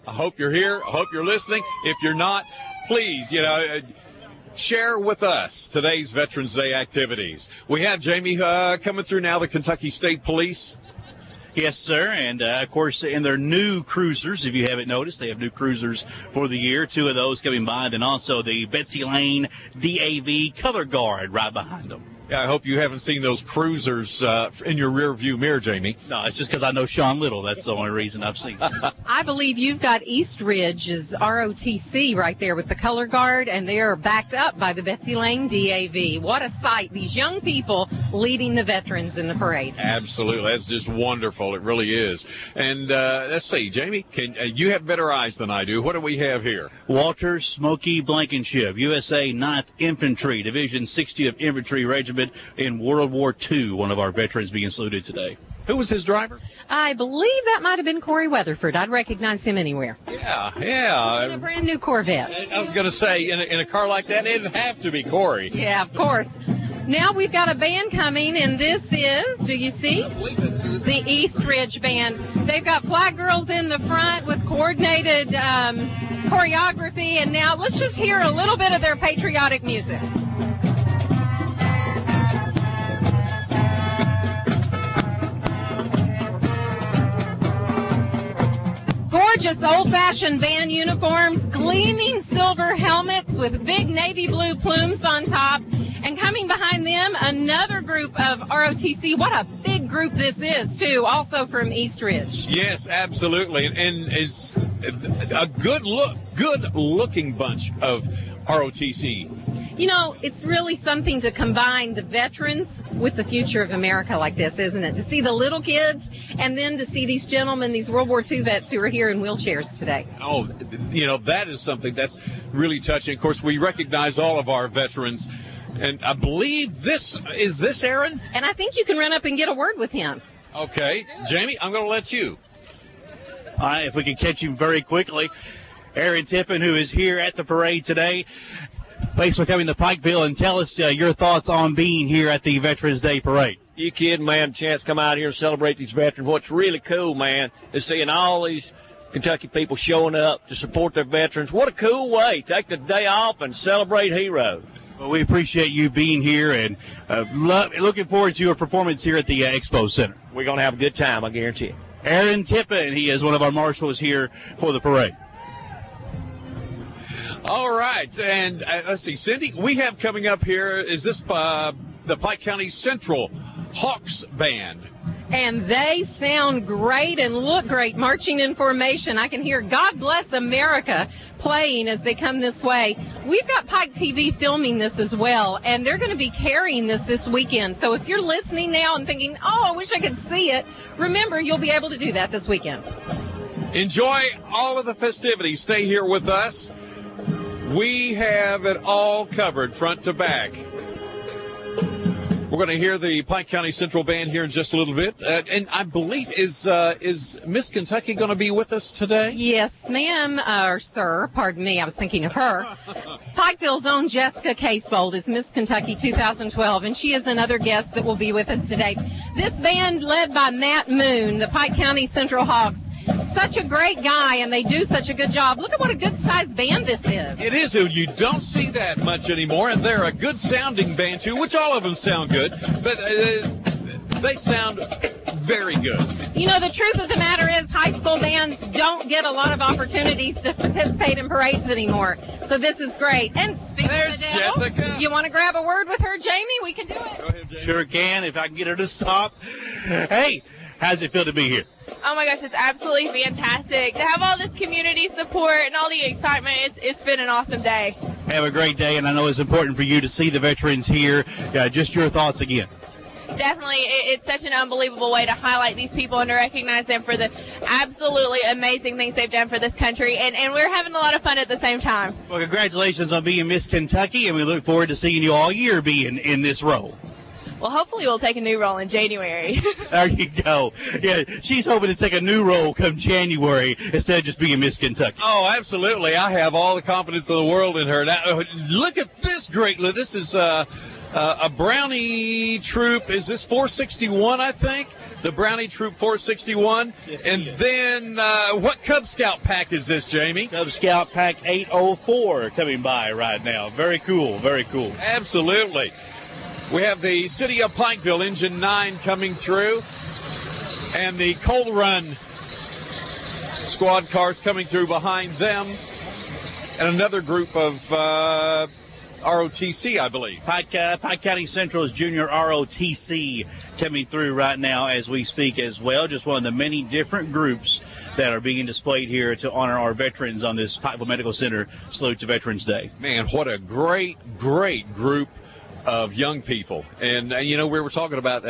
I hope you're here. I hope you're listening. If you're not, please, share with us today's Veterans Day activities. We have Jamie coming through now, the Kentucky State Police. Yes, sir, and of course, in their new cruisers, if you haven't noticed, they have new cruisers for the year. 2 of those coming by, and also the Betsy Lane DAV Color Guard right behind them. Yeah, I hope you haven't seen those cruisers in your rear view mirror, Jamie. No, it's just because I know Sean Little. That's the only reason I've seen it. I believe you've got East Ridge's ROTC right there with the color guard, and they are backed up by the Betsy Lane DAV. What a sight. These young people leading the veterans in the parade. Absolutely. That's just wonderful. It really is. And let's see, Jamie, you have better eyes than I do. What do we have here? Walter Smokey Blankenship, USA 9th Infantry, Division 60th Infantry Regiment in World War II, one of our veterans being saluted today. Who was his driver? I believe that might have been Corey Weatherford. I'd recognize him anywhere. Yeah. In a brand new Corvette. I was going to say, in a car like that, it'd have to be Corey. Yeah, of course. Now we've got a band coming, and this is, do you see? The East Ridge Band. They've got flag girls in the front with coordinated choreography, and now let's just hear a little bit of their patriotic music. Gorgeous old-fashioned band uniforms, gleaming silver helmets with big navy blue plumes on top, and coming behind them, another group of ROTC. What a big group this is, too, also from East Ridge. Yes, absolutely, and is a good-looking bunch of ROTC. You know, it's really something to combine the veterans with the future of America like this, isn't it? To see the little kids and then to see these gentlemen, these World War II vets who are here in wheelchairs today. Oh, that is something that's really touching. Of course, we recognize all of our veterans. And I believe this Aaron? And I think you can run up and get a word with him. Okay. Jamie, I'm going to let you. All right, if we can catch him very quickly. Aaron Tippin, who is here at the parade today. Thanks for coming to Pikeville, and tell us your thoughts on being here at the Veterans Day Parade. You kidding, man, chance to come out here and celebrate these veterans. What's really cool, man, is seeing all these Kentucky people showing up to support their veterans. What a cool way. Take the day off and celebrate heroes. Well, we appreciate you being here, and looking forward to your performance here at the Expo Center. We're going to have a good time, I guarantee it. Aaron Tippin, he is one of our marshals here for the parade. All right, and let's see, Cindy, we have coming up here, is this the Pike County Central Hawks Band? And they sound great and look great, marching in formation. I can hear God Bless America playing as they come this way. We've got Pike TV filming this as well, and they're going to be carrying this weekend. So if you're listening now and thinking, oh, I wish I could see it, remember, you'll be able to do that this weekend. Enjoy all of the festivities. Stay here with us. We have it all covered front to back. We're going to hear the Pike County Central Band here in just a little bit. And I believe, is Miss Kentucky going to be with us today? Yes, ma'am, or sir. Pardon me, I was thinking of her. Pikeville's own Jessica Casebold is Miss Kentucky 2012, and she is another guest that will be with us today. This band led by Matt Moon, the Pike County Central Hawks. Such a great guy, and they do such a good job. Look at what a good-sized band this is. It is. You don't see that much anymore, and they're a good-sounding band, too, which all of them sound good, but they sound very good. You know, the truth of the matter is high school bands don't get a lot of opportunities to participate in parades anymore, so this is great. And speaking There's of the devil, Jessica. You want to grab a word with her, Jamie? We can do it. Go ahead, Jamie. Sure can, if I can get her to stop. Hey, how's it feel to be here? Oh my gosh, it's absolutely fantastic. To have all this community support and all the excitement, it's been an awesome day. Have a great day, and I know it's important for you to see the veterans here. Just your thoughts again. Definitely, it's such an unbelievable way to highlight these people and to recognize them for the absolutely amazing things they've done for this country, and we're having a lot of fun at the same time. Well, congratulations on being Miss Kentucky, and we look forward to seeing you all year being in this role. Well, hopefully we'll take a new role in January. There you go. Yeah, she's hoping to take a new role come January instead of just being Miss Kentucky. Oh, absolutely. I have all the confidence in the world in her. Now, look at this great. This is a Brownie troop. Is this 461, I think? The Brownie Troop 461. Yes, and then what Cub Scout pack is this, Jamie? Cub Scout Pack 804 coming by right now. Very cool, very cool. Absolutely. We have the City of Pikeville Engine 9 coming through, and the Coal Run squad cars coming through behind them, and another group of ROTC, I believe. Pike County Central's Junior ROTC coming through right now as we speak as well. Just one of the many different groups that are being displayed here to honor our veterans on this Pikeville Medical Center Salute to Veterans Day. Man, what a great, great group of young people. And, we were talking about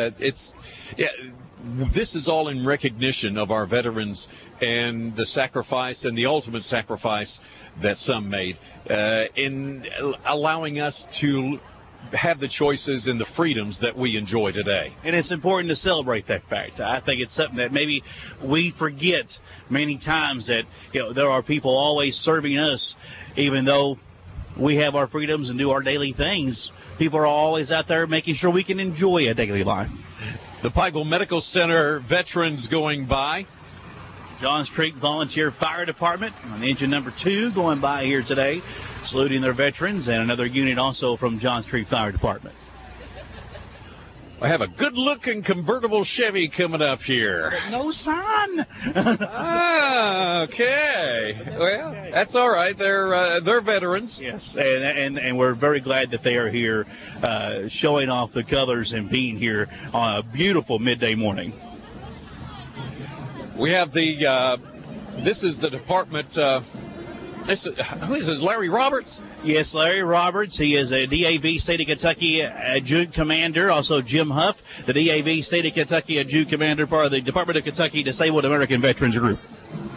this is all in recognition of our veterans and the sacrifice and the ultimate sacrifice that some made in allowing us to have the choices and the freedoms that we enjoy today. And it's important to celebrate that fact. I think it's something that maybe we forget many times, that there are people always serving us, even though we have our freedoms and do our daily things. People are always out there making sure we can enjoy a daily life. The Pikeville Medical Center veterans going by. Johns Creek Volunteer Fire Department on engine number 2 going by here today, saluting their veterans, and another unit also from Johns Creek Fire Department. I have a good-looking convertible Chevy coming up here. No sign. Okay. Well, that's all right. They're veterans. Yes, and we're very glad that they are here, showing off the colors and being here on a beautiful midday morning. We have this is the department, who is this, Larry Roberts? Yes, Larry Roberts. He is a DAV State of Kentucky Adjutant Commander. Also Jim Huff, the DAV State of Kentucky Adjutant Commander, part of the Department of Kentucky Disabled American Veterans Group.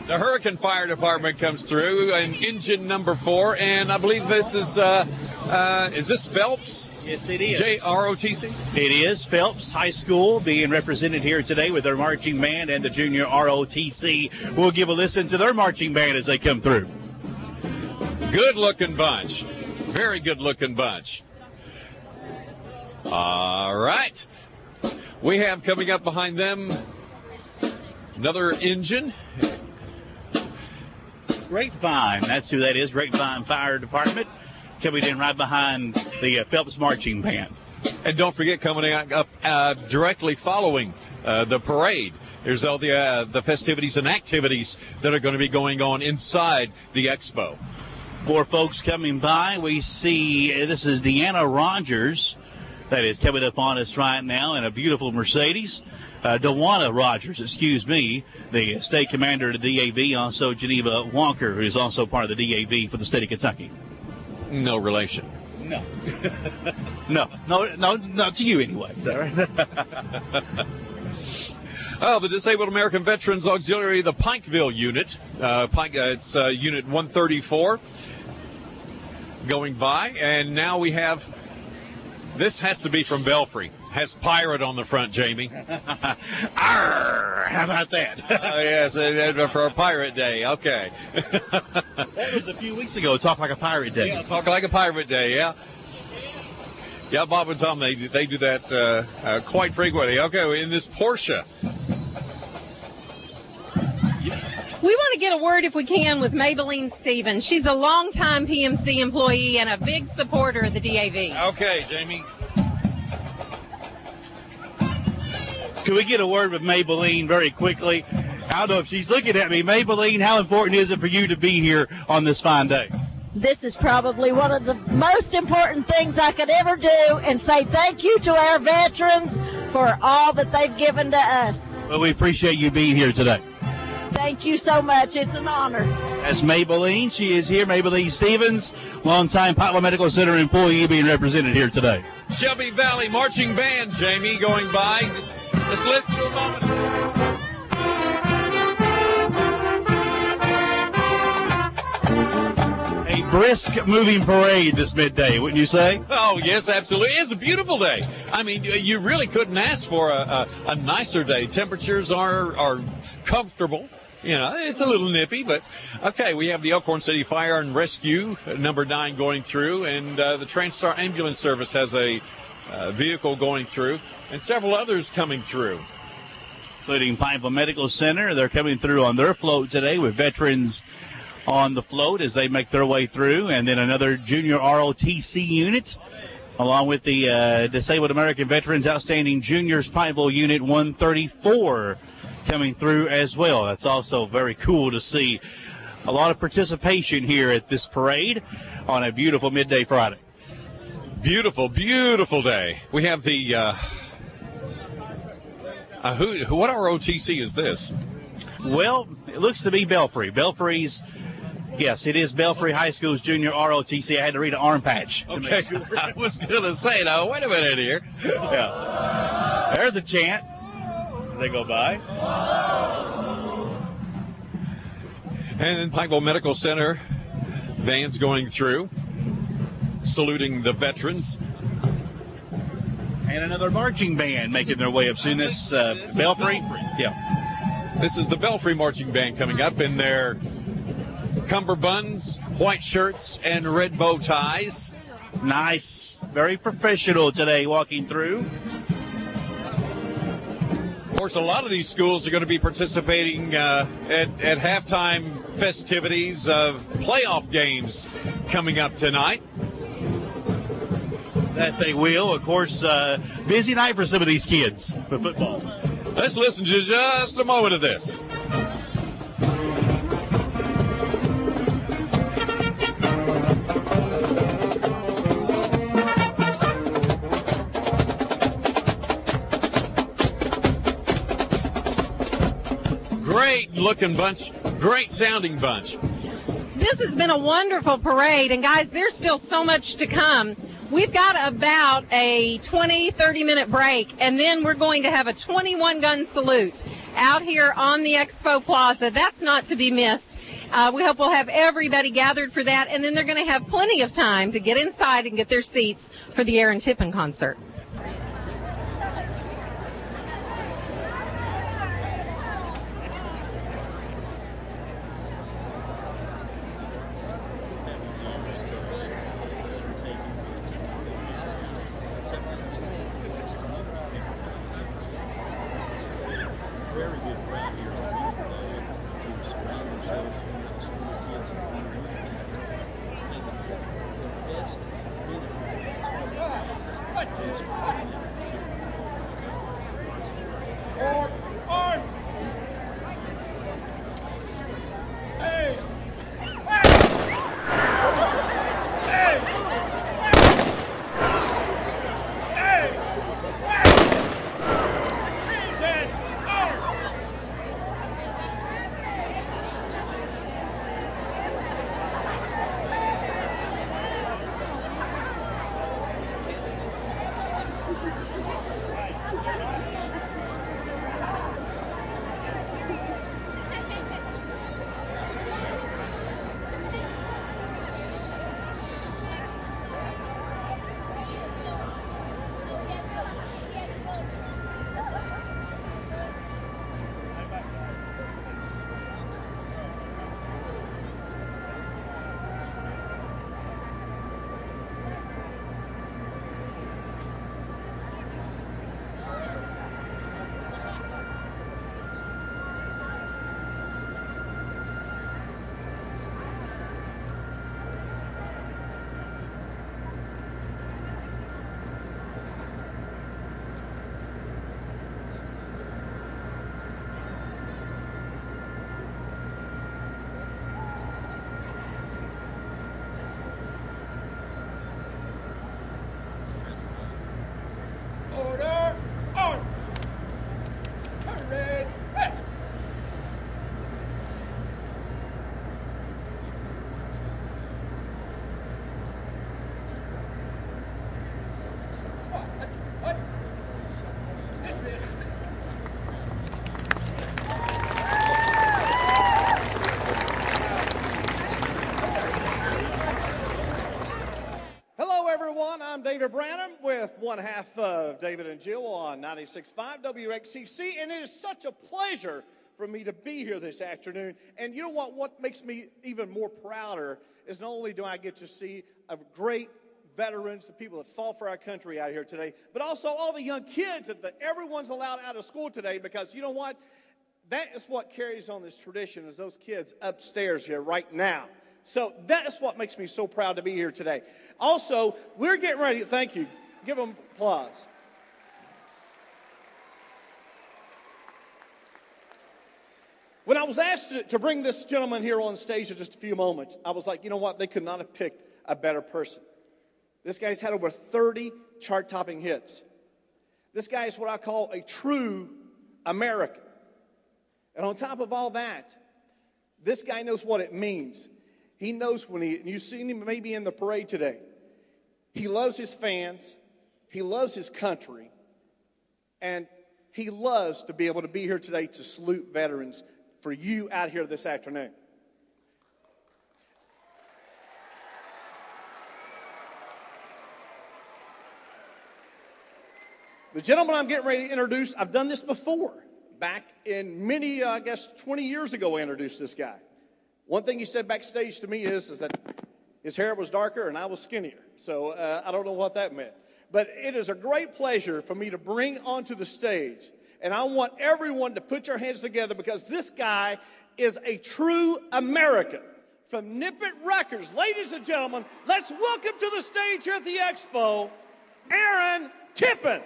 The Hurricane Fire Department comes through in engine number 4, and I believe this is this Phelps? Yes, it is. JROTC? It is Phelps High School being represented here today with their marching band and the Junior ROTC. We'll give a listen to their marching band as they come through. Good-looking bunch. Very good-looking bunch. All right. We have coming up behind them another engine. Grapevine, that's who that is, Grapevine Fire Department, coming in right behind the Phelps Marching Band. And don't forget, coming up directly following the parade, there's all the festivities and activities that are going to be going on inside the expo. More folks coming by. We see this is Deanna Rogers that is coming up on us right now in a beautiful Mercedes. Dewana Rogers, the state commander of the DAV, also Geneva Wonker, who is also part of the DAV for the state of Kentucky. No relation. No. no, not to you anyway. The Disabled American Veterans Auxiliary, the Pikeville unit. It's Unit 134 going by. And now we have, this has to be from Belfry. Has pirate on the front, Jamie. Arr, how about that? Yes, for a pirate day. Okay. That was a few weeks ago. Talk Like a Pirate Day. Yeah, Talk Like a Pirate Day, yeah. Yeah, Bob and Tom, they do that quite frequently. Okay, in this Porsche. We want to get a word, if we can, with Maybelline Stevens. She's a longtime PMC employee and a big supporter of the DAV. Okay, Jamie. Can we get a word with Maybelline very quickly? I don't know if she's looking at me. Maybelline, how important is it for you to be here on this fine day? This is probably one of the most important things I could ever do, and say thank you to our veterans for all that they've given to us. Well, we appreciate you being here today. Thank you so much. It's an honor. That's Maybelline. She is here. Maybelline Stevens, longtime Pikeville Medical Center employee, being represented here today. Shelby Valley Marching Band, Jamie, going by. Let's listen to a moment. A brisk moving parade this midday, wouldn't you say? Oh, yes, absolutely. It's a beautiful day. I mean, you really couldn't ask for a nicer day. Temperatures are comfortable. You know, it's a little nippy, but okay. We have the Elkhorn City Fire and Rescue number 9 going through, and the TransStar Ambulance Service has a vehicle going through, and several others coming through. Including Pineville Medical Center. They're coming through on their float today with veterans on the float as they make their way through. And then another junior ROTC unit, along with the Disabled American Veterans Outstanding Juniors Pineville Unit 134 coming through as well. That's also very cool to see. A lot of participation here at this parade on a beautiful midday Friday. Beautiful, beautiful day. We have the what ROTC is this? Well, it looks to be Belfry. Belfry's, yes, it is Belfry High School's junior ROTC. I had to read an arm patch. Okay, I was going to say, now, wait a minute here. Yeah. There's a chant as they go by. And in Pineville Medical Center, vans going through, saluting the veterans. And another marching band making their way up soon. This Belfry. Yeah. This is the Belfry marching band coming up in their cummerbunds, white shirts, and red bow ties. Nice. Very professional today walking through. Of course, a lot of these schools are going to be participating at halftime festivities of playoff games coming up tonight. That they will. Of course, busy night for some of these kids with football. Let's listen to just a moment of this. Great looking bunch, great sounding bunch. This has been a wonderful parade, and guys, there's still so much to come. We've got about a 30-minute break, and then we're going to have a 21-gun salute out here on the Expo Plaza. That's not to be missed. We hope we'll have everybody gathered for that, and then they're going to have plenty of time to get inside and get their seats for the Aaron Tippin concert. I'm David Branham with one half of David and Jill on 96.5 WXCC, and it is such a pleasure for me to be here this afternoon. And you know what makes me even more prouder is not only do I get to see a great veterans, the people that fought for our country out here today, but also all the young kids that everyone's allowed out of school today, because you know what? That is what carries on this tradition, is those kids upstairs here right now. So that is what makes me so proud to be here today. Also, we're getting ready. Thank you. Give them applause. When I was asked to bring this gentleman here on stage in just a few moments, I was like, you know what? They could not have picked a better person. This guy's had over 30 chart-topping hits. This guy is what I call a true American. And on top of all that, this guy knows what it means. He knows when you've seen him maybe in the parade today. He loves his fans. He loves his country. And he loves to be able to be here today to salute veterans for you out here this afternoon. The gentleman I'm getting ready to introduce, I've done this before. Back in 20 years ago, I introduced this guy. One thing he said backstage to me is that his hair was darker and I was skinnier. So I don't know what that meant. But it is a great pleasure for me to bring onto the stage. And I want everyone to put your hands together, because this guy is a true American. From Nippet Records, ladies and gentlemen, let's welcome to the stage here at the Expo, Aaron Tippin.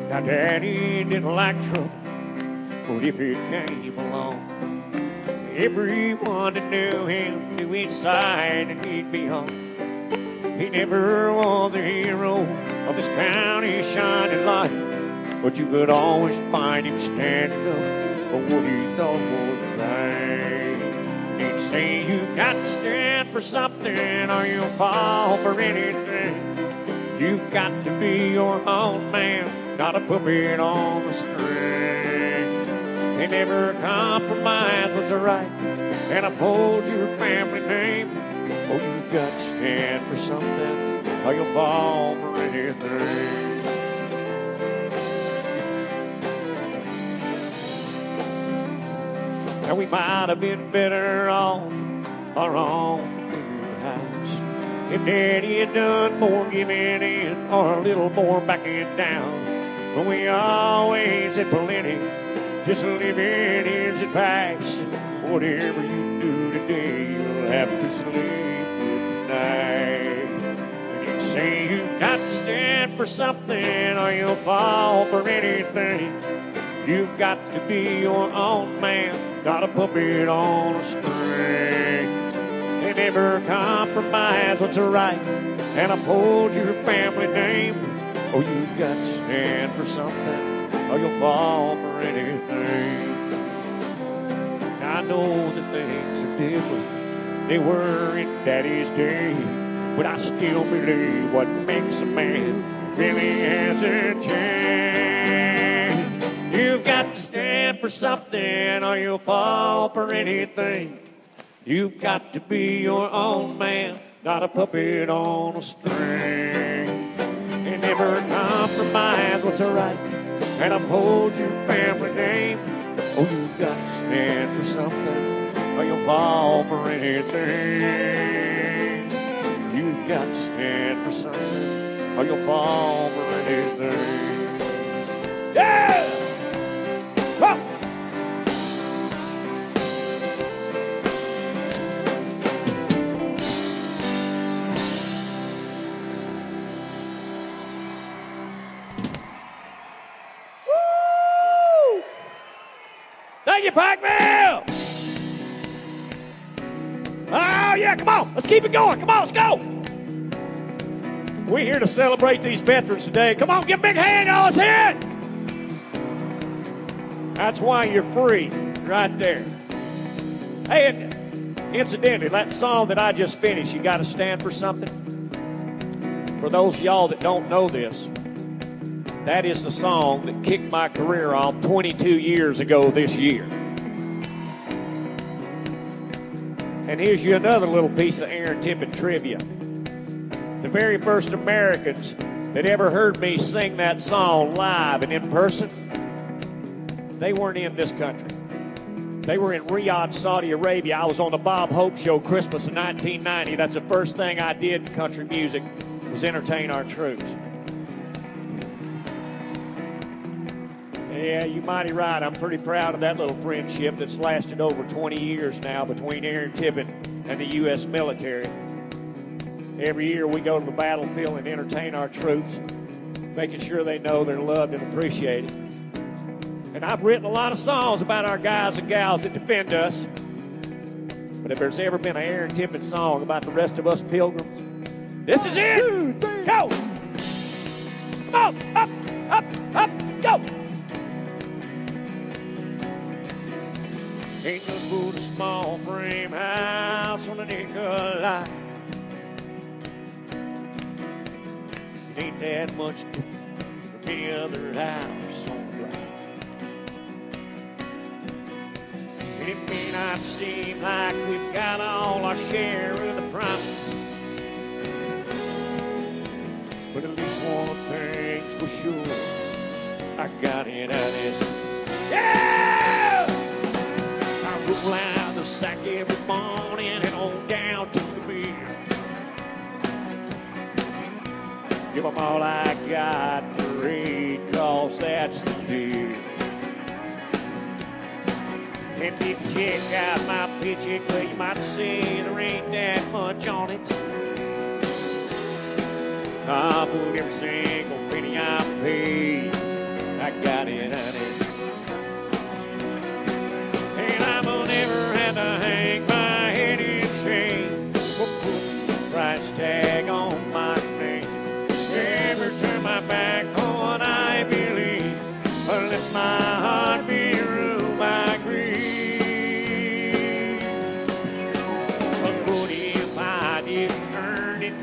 Now, Daddy didn't like trouble, but if it came along, everyone that knew him knew inside and he'd be home. He never was a hero of this county's shining light, but you could always find him standing up for what he thought was right. He'd say, you've got to stand for something or you'll fall for anything. You've got to be your own man, not a puppet on the string. They never compromise what's right and uphold your family name. Oh, you've got to stand for something or you'll fall for anything. Now, we might have been better off our own house if Daddy had done more giving in or a little more backing down. But we always had plenty, just living ends and pass. Whatever you do today, you'll have to sleep with tonight. And you'd say you've got to stand for something or you'll fall for anything. You've got to be your own man, not a puppet on a string. And never compromise what's right and uphold your family name. Oh, you've got to stand for something or you'll fall for anything. I know that things are different, they were in Daddy's day, but I still believe what makes a man really hasn't changed. You've got to stand for something or you'll fall for anything. You've got to be your own man, not a puppet on a string. And never compromise what's right and uphold your family name. Oh, you've got to stand for something or you'll fall for anything. You've got to stand for something or you'll fall for anything. Yeah! Huh! Thank you, Pikeville! Oh, yeah, come on. Let's keep it going. Come on, let's go. We're here to celebrate these veterans today. Come on, give a big hand, y'all. Let's hear it. That's why you're free, right there. Hey, and incidentally, that song that I just finished, You Got to Stand for Something. For those of y'all that don't know this, that is the song that kicked my career off 22 years ago this year. And here's you another little piece of Aaron Tippin trivia. the very first Americans that ever heard me sing that song live and in person, they weren't in this country. They were in Riyadh, Saudi Arabia. I was on the Bob Hope Show Christmas of 1990. That's the first thing I did in country music was entertain our troops. Yeah, you're mighty right. I'm pretty proud of that little friendship that's lasted over 20 years now between Aaron Tippett and the U.S. military. Every year we go to the battlefield and entertain our troops, making sure they know they're loved and appreciated. And I've written a lot of songs about our guys and gals that defend us. But if there's ever been an Aaron Tippett song about the rest of us pilgrims, this is it. 2, 3, go. Up, up, up, up, go. Ain't no fool a small frame house on an acre lot. It ain't that much from any other house on the block. And it may not seem like we've got all our share of the promise, but at least one thing's for sure, I got it out of this. Yeah! I roll out the sack every morning and on down to the mill. Give them all I got to read, 'cause that's the deal. And if you check out my picture, you might say there ain't that much on it. I put every single penny I paid, I got it honest. And I will never have to hang my head in shame for putting the price tag on my name. Never turn my back on what I believe, or let my heart be ruled by greed. 'Cause what if I didn't earn it?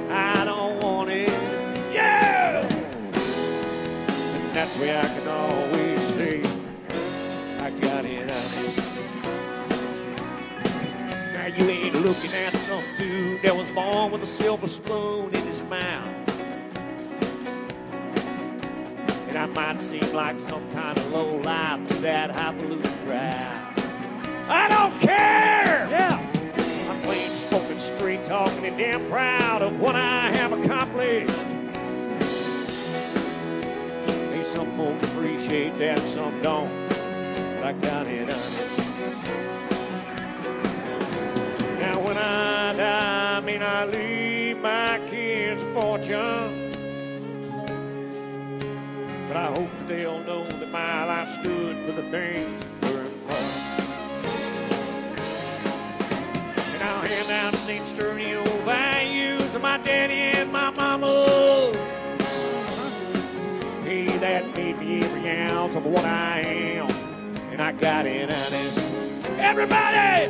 I don't want it. Yeah! And that's where I can always say I got it honest. Now you ain't looking at some dude that was born with a silver spoon in his mouth. And I might seem like some kind of low life to that highfalutin crowd. I don't care! Yeah! I'm plain spoken, straight talking, and damn proud of what I have accomplished. Hey, some folks appreciate that, some don't. But I got it honest. Now when I die, I may not leave my kids a fortune, but I hope they'll know that my life stood for the things that were important. And I'll hand down the same sturdy old values of my daddy and my mama. Hey, that made me every ounce of what I am, and I got it honest. Everybody!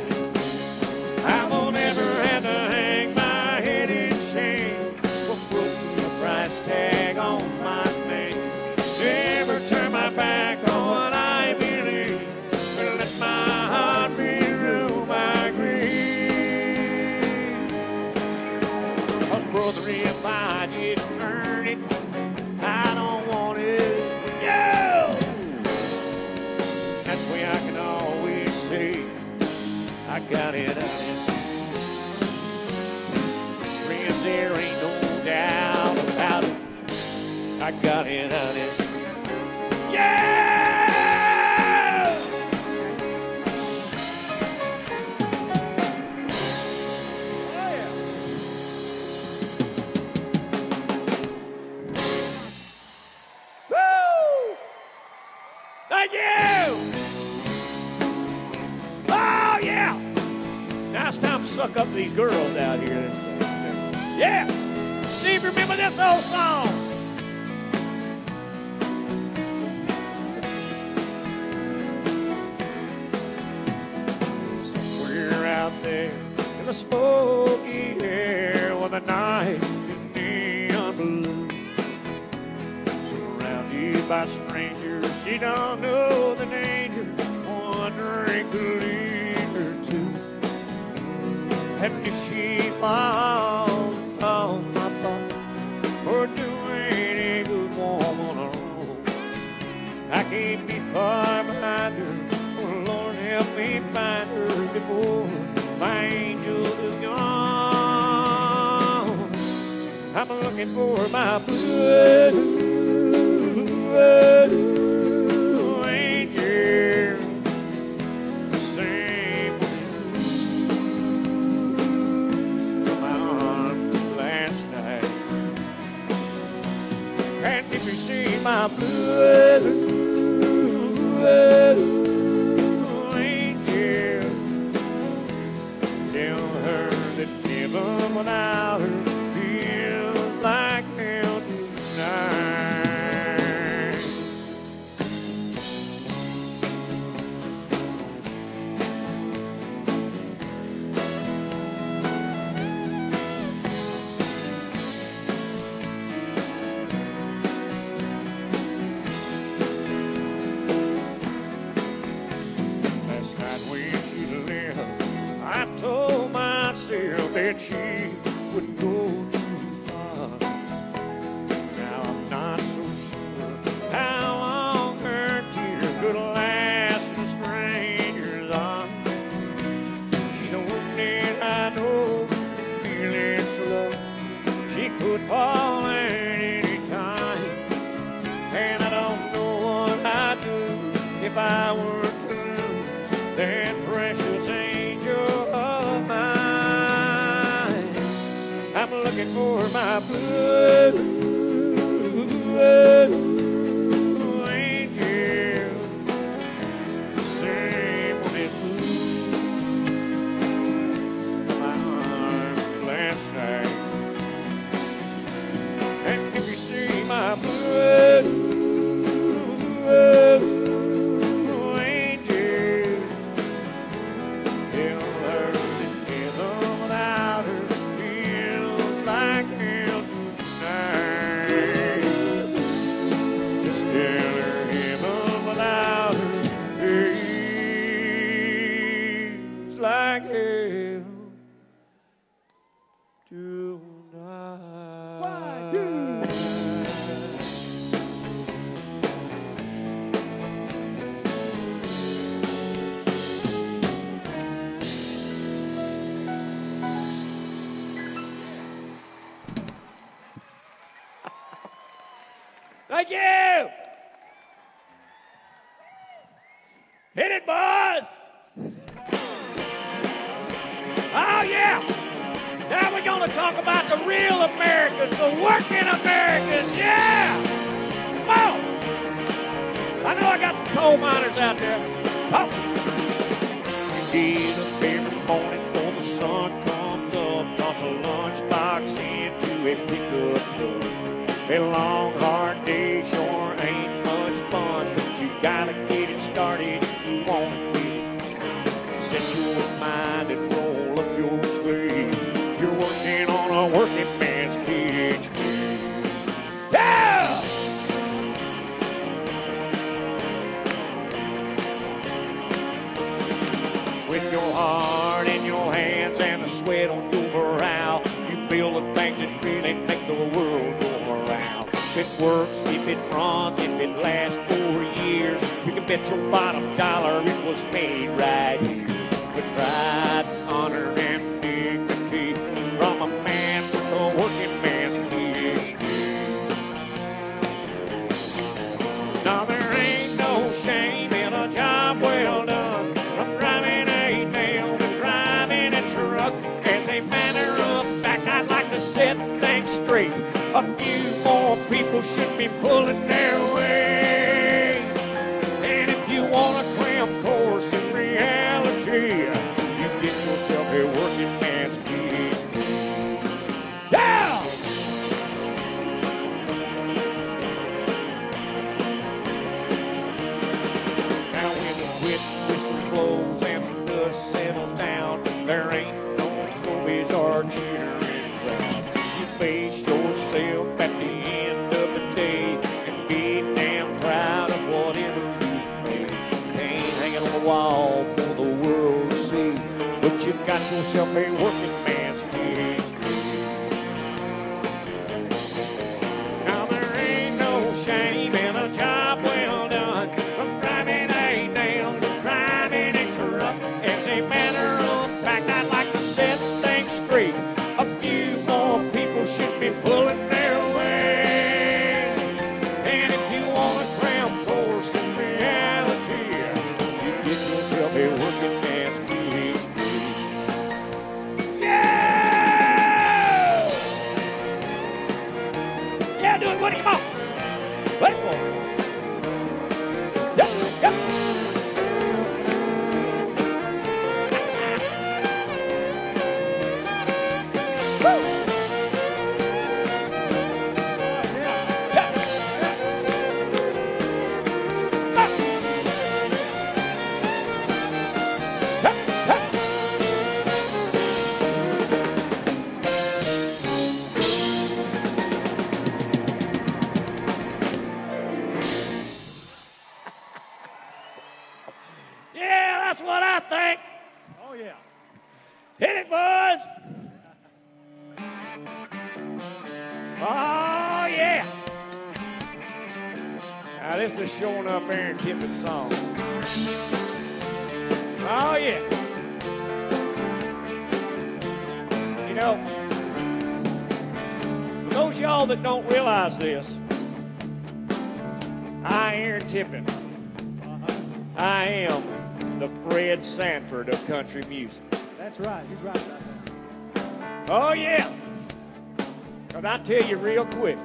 I won't ever have to hang my head in shame for putting the price tag on my name. Never turn my back on what I believe, but let my heart be ruled by greed. 'Cause brother, if I didn't earn it, I don't want it. Yeah! That's why I can always say I got it honest. Friends, there ain't no doubt about it, I got it honest. Yeah! Oh, yeah. Woo! Thank you! Oh, yeah! Now it's time to suck up to these girls out here. Yeah! See if you remember this old song. Somewhere out there in the smoky air with the night in neon blue, surrounded by strangers, you don't know the danger. One drink will lead her to, and if she falls on my looking for my blue angel. Same from my arms last night. And if you see my blue angel, tell her that heaven without her feels like hell tonight. Last night when she left, I told myself that she wouldn't go too far. Now I'm not so sure how long her tears could last in a stranger's arms. She's the one that I know that feeling so low. She could fall at any time, and I don't know what I'd do if I were to lose that precious angel of mine. I'm looking for my blue angel, the same one that flew from my arms last night. And if you see my blue angel, tell her that heaven without her feels like hell tonight. Just tell her heaven without her feels like hell tonight. Thank you. Hit it, boys. Oh, yeah. Now we're going to talk about the real Americans, the working Americans. Yeah. Come on. I know I got some coal miners out there. Oh. Get up every morning before the sun comes up, toss a lunchbox into a pickup truck. A long, hard day sure ain't much fun, but you gotta get it started if you want to be. Set your mind and roll up your sleeve. You're working on a working man's PhD. Yeah! With your heart in your hands and the sweat on your brow, you build the things that really make the world go around. If it works, if it runs, if it lasts 4 years, you can bet your bottom dollar it was made right here. With pride, honor, and dignity from a man with a working man's PhD. Now there ain't no shame in a job well done, from driving a nail to driving a truck. As a matter of fact, I'd like to set things straight. A few more people should be pulling their weight. And if you want a cram course in reality, you get yourself a working man's PhD. Yeah! Now when the whistle blows and the dust settles down, there ain't no trophies or cheering crowd. You face yourself at the end of the day and be damn proud of whatever you made. Ain't hanging on the wall for the world to see, but you've got yourself a working man's PhD. Now there ain't no shame in a job well done, from driving a nail to driving a truck. As a matter of fact, I'd like to set things straight. A few more people should be pulling their boys. Oh, yeah. Now, this is sure enough Aaron Tippett's song. Oh, yeah. You know, for those of y'all that don't realize this, I, Aaron Tippett, I am the Fred Sanford of country music. That's right. He's right about that. Oh, yeah. Because I'll tell you real quick,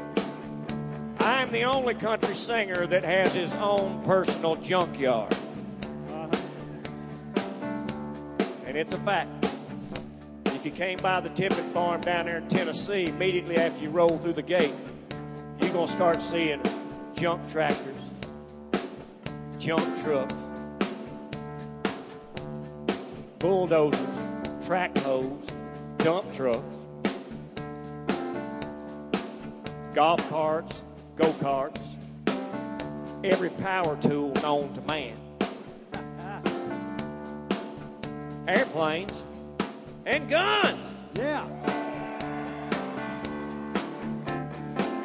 I'm the only country singer that has his own personal junkyard. And it's a fact. If you came by the Tippett farm down there in Tennessee, immediately after you roll through the gate, you're going to start seeing junk tractors, junk trucks, bulldozers, track hoes, dump trucks, golf carts, go-karts, every power tool known to man, airplanes, and guns. Yeah.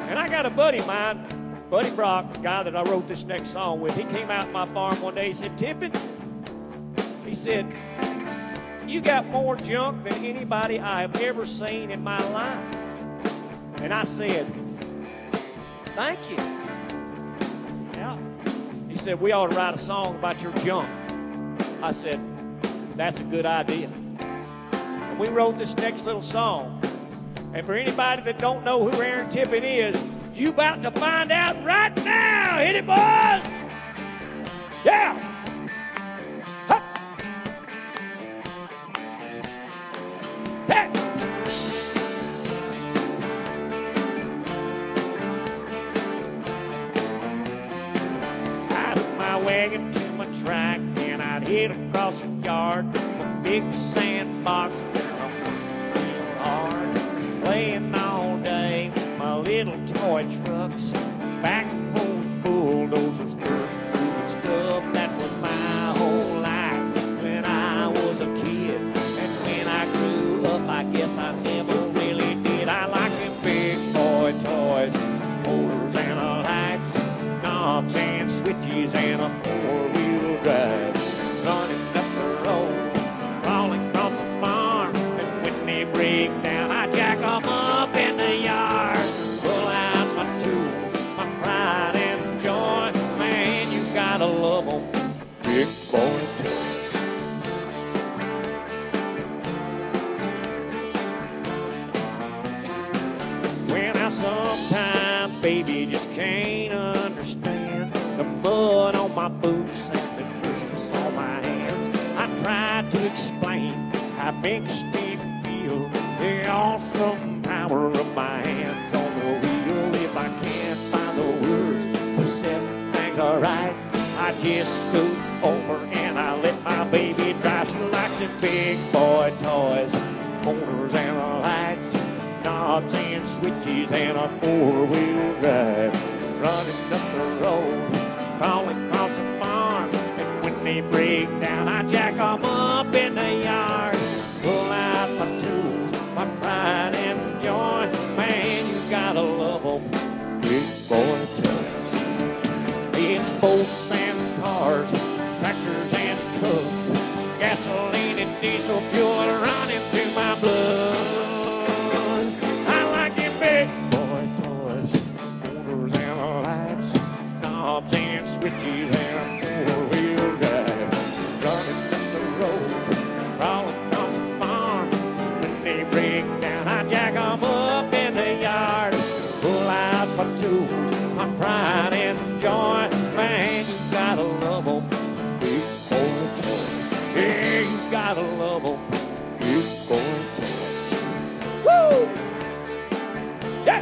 And I got a buddy of mine, Buddy Brock, the guy that I wrote this next song with. He came out to my farm one day. He said, Tippett, he said, you got more junk than anybody I've ever seen in my life. And I said, thank you. Yeah. He said, we ought to write a song about your junk. I said, that's a good idea. And we wrote this next little song. And for anybody that don't know who Aaron Tippett is, you about to find out right now. Hit it, boys! Yeah! Huh. Hey! I took my wagon to my track and I'd hit across the yard with a big sandbox and I'm working real hard, playing all day with my little toy trucks, backhoes, bulldozers, dirt moving stuff. That was my whole life when I was a kid, and when I grew up, I guess I never really did. I like them big boy toys, motors and lights, knobs and switches and a four-wheel drive, running up the road, crawling across the farm, and when they break down, I jack them up in the yard, pull out my tools, my pride and joy. Man, you gotta love them, big boy toys. Well, now sometimes, baby, you just can't understand the mud on my boots and the grease on my hands. I tried to explain how makes me feel the awesome power of my hands on the wheel. If I can't find the words to set things right, I just scoot over and I let my baby drive. She likes them big boy toys, motors and lights, knobs and switches and a four-wheel drive, running up the road, crawling across the farm, and when they break down, I jack them up in the yard, pull out my tools, my pride and joy. Man, you gotta love them, big boy toys. It's boats and cars, tractors and trucks, gasoline and diesel fuel running through my blood. I like them big boy toys, motors and lights, knobs and switches and a four-wheel drive, running up the road, crawling across the farm. When they break down, I jack them up in the yard, pull out my tools, my pride and joy. Man, you gotta love them, big boy toys. Yeah, you gotta love them, big boy toys. Woo! Yeah!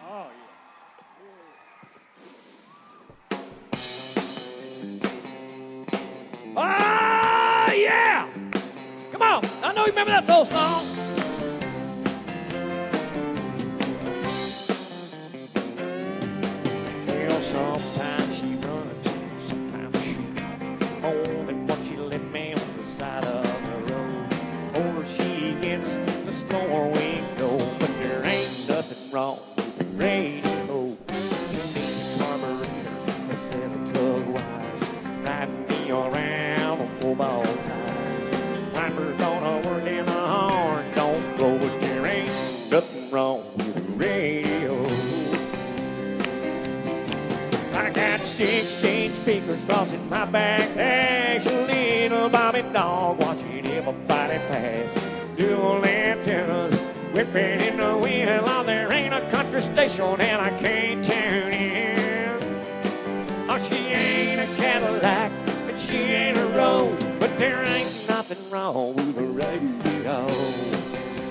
Oh, Ah, yeah! Come on, I know you remember that old song. my back aches, a little Bobby dog watching everybody pass. Dual antennas whipping in the wind. While there ain't a country station and I can't tune in. Oh, she ain't a Cadillac and she ain't a road, but there ain't nothing wrong with the radio.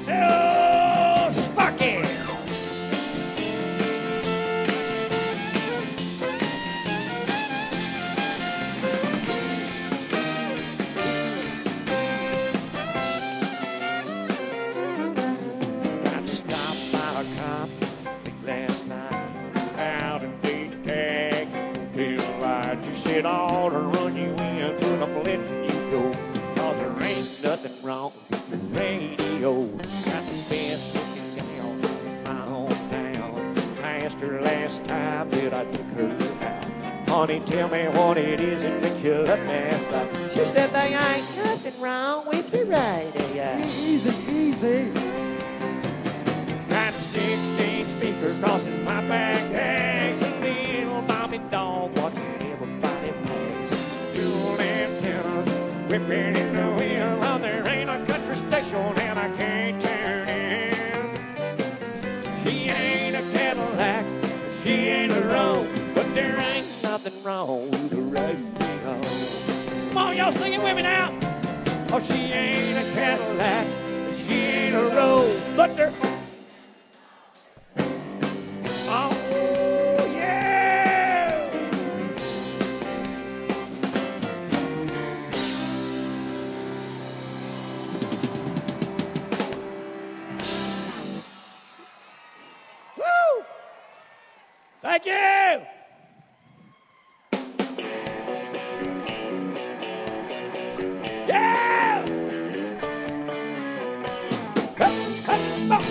Oh, Sparky! Got stopped by a cop last night out in Big Tag. Feel like you said I ought to run you in, but I'm letting you go. Cause there ain't nothing wrong with the radio. Got the best looking gal in my hometown. I asked her last time that I took her out. Honey, tell me what it is that makes you love me so. She said there ain't nothing wrong with the radio. Easy, easy. Got 16 speakers crossing my back legs. A little Bobby dog watching everybody pass. Dual antennas whipping in the wind. Well, there ain't a country station and I can't turn in. She ain't a Cadillac, she ain't a road, but there ain't nothing wrong with the radio. Come on, y'all sing it with me now. Oh, she ain't a Cadillac, she ain't a road, but there... Oh, yeah! Woo! Thank you! Yeah! Hup, hup, hup.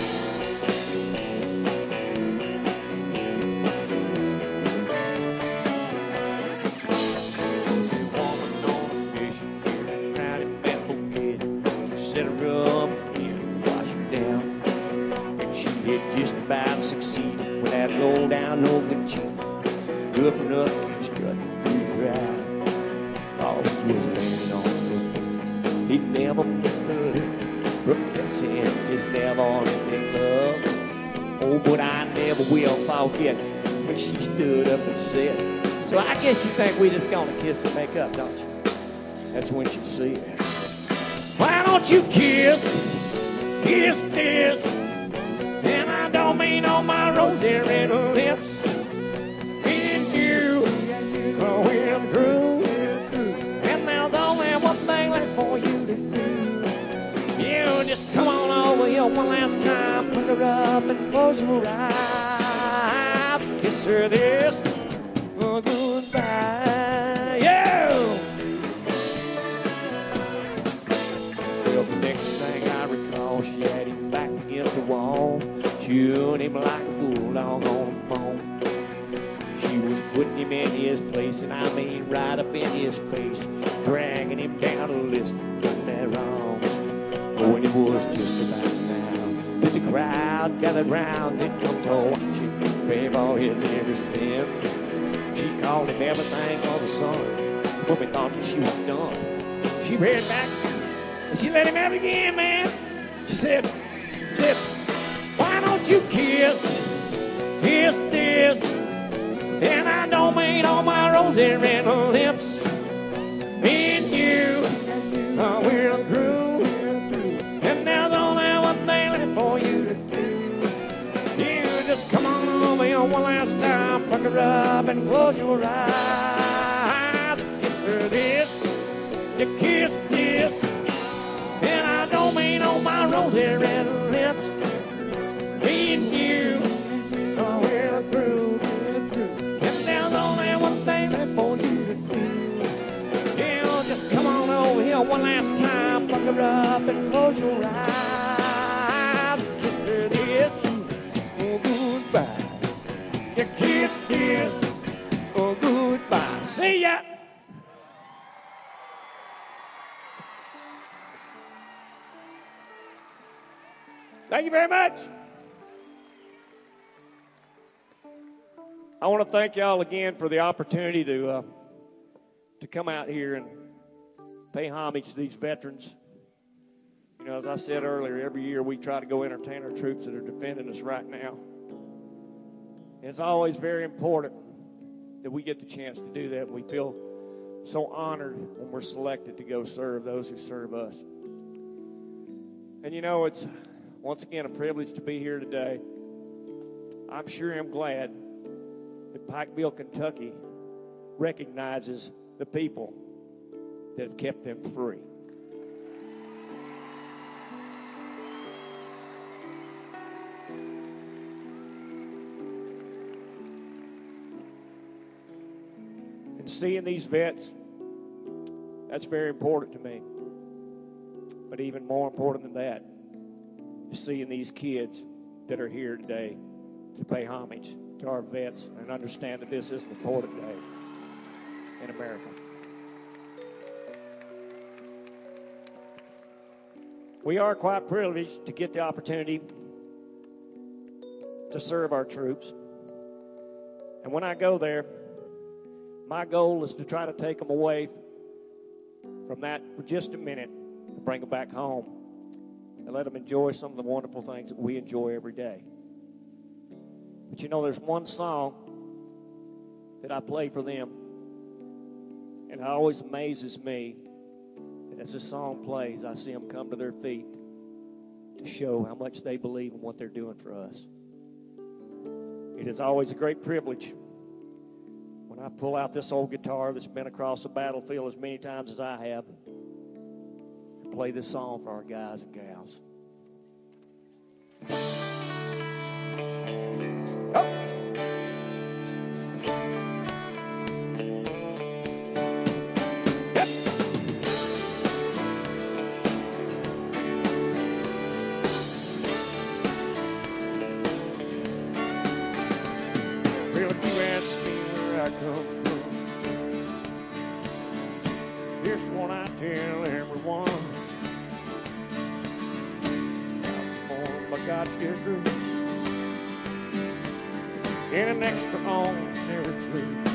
Just about succeeded with that low down, no good cheat. Up and up, keep strutting through the crowd. Always was laying on his own. He'd never miss a lick. Professing is never in love. Oh, but I never will forget when she stood up and said, so I guess you think we just gonna kiss and make up, don't you? That's when she said, why don't you kiss this? And I don't mean on my rosy red lips. Me and you we're through. And there's only one thing left for you to do. You just come on over here one last time. Pick her up and close your eyes. Kiss her this goodbye. Yeah! Well, the next thing I recall, she had him back against the wall, chewing him like a bulldog on a bone. She was putting him in his place, and I mean right up in his face, dragging him down the list of their wrongs. But when it was just about now that the crowd gathered round, they'd come to watch him pay for his every sin. She called him everything on the sun. The woman thought that she was done. She ran back and she let him have it again, man. She said, why don't you kiss this? And I don't mean on my rosy red lips. Me and you, we're through. And there's only one thing left for you to do. You just come on over here one last time, pucker her up and close your eyes. Kiss her this, you kiss this. And I don't mean on my rosy red lips. Me and you, we're through. And there's only one thing left for you to do. Yeah, just come on over here one last time, puck her up and close your eyes. Kiss her this, oh goodbye. You kiss this, oh goodbye. See ya. Thank you very much. I want to thank y'all again for the opportunity to to come out here and pay homage to these veterans. You know, as I said earlier, every year we try to go entertain our troops that are defending us right now. And it's always very important that we get the chance to do that. We feel so honored when we're selected to go serve those who serve us. And you know, it's once again a privilege to be here today. I'm sure I'm glad that Pikeville, Kentucky recognizes the people that have kept them free. And seeing these vets, that's very important to me. But even more important than that is seeing these kids that are here today to pay homage to our vets and understand that this is an important day in America. We are quite privileged to get the opportunity to serve our troops. And when I go there, my goal is to try to take them away from that for just a minute and bring them back home and let them enjoy some of the wonderful things that we enjoy every day. But you know, there's one song that I play for them, and it always amazes me that as this song plays, I see them come to their feet to show how much they believe in what they're doing for us. It is always a great privilege when I pull out this old guitar that's been across the battlefield as many times as I have and play this song for our guys and gals. Oh. Yep. Well, if you ask me where I come from, here's what I tell everyone. I was born by God's dear grace in an extraordinary place,